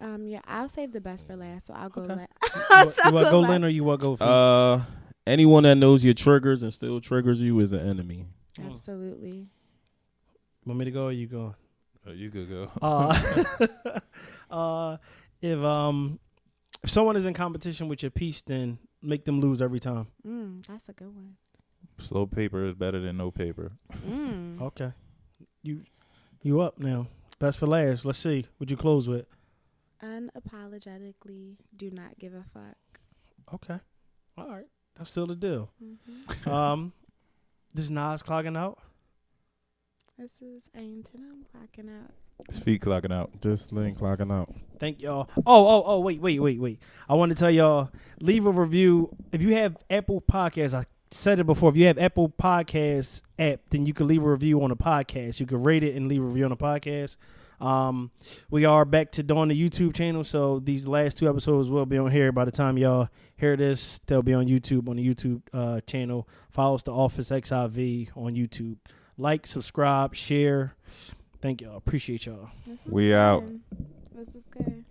S4: Yeah, I'll save the best for last, so I'll go
S1: Okay.
S4: last.
S1: You want to go Lynn, or you want to go first?
S3: Anyone that knows your triggers and still triggers you is an enemy.
S4: Absolutely.
S1: Want me to go, or you go?
S2: Oh, you could go.
S1: If someone is in competition with your piece, then make them lose every time.
S4: That's a good one.
S2: Slow paper is better than no paper.
S1: Okay, you up now? Best for last. Let's see. What'd you close with?
S4: Unapologetically, do not give a fuck.
S1: Okay, all right. That's still the deal. This is Nas clogging out.
S4: This is Ainton. I'm clocking out.
S2: His feet clocking out.
S3: Just Lynn clocking out.
S1: Thank y'all. Oh, wait. I want to tell y'all, leave a review. If you have Apple Podcasts, I said it before, if you have Apple Podcasts app, then you can leave a review on the podcast. You can rate it and leave a review on the podcast. We are back to doing the YouTube channel, so these last 2 episodes will be on here. By the time y'all hear this, they'll be on YouTube, on the YouTube channel. Follow us, The Office XIV, on YouTube. Like, subscribe, share. Thank y'all. Appreciate y'all.
S4: This was
S2: We out.
S4: good. This was good.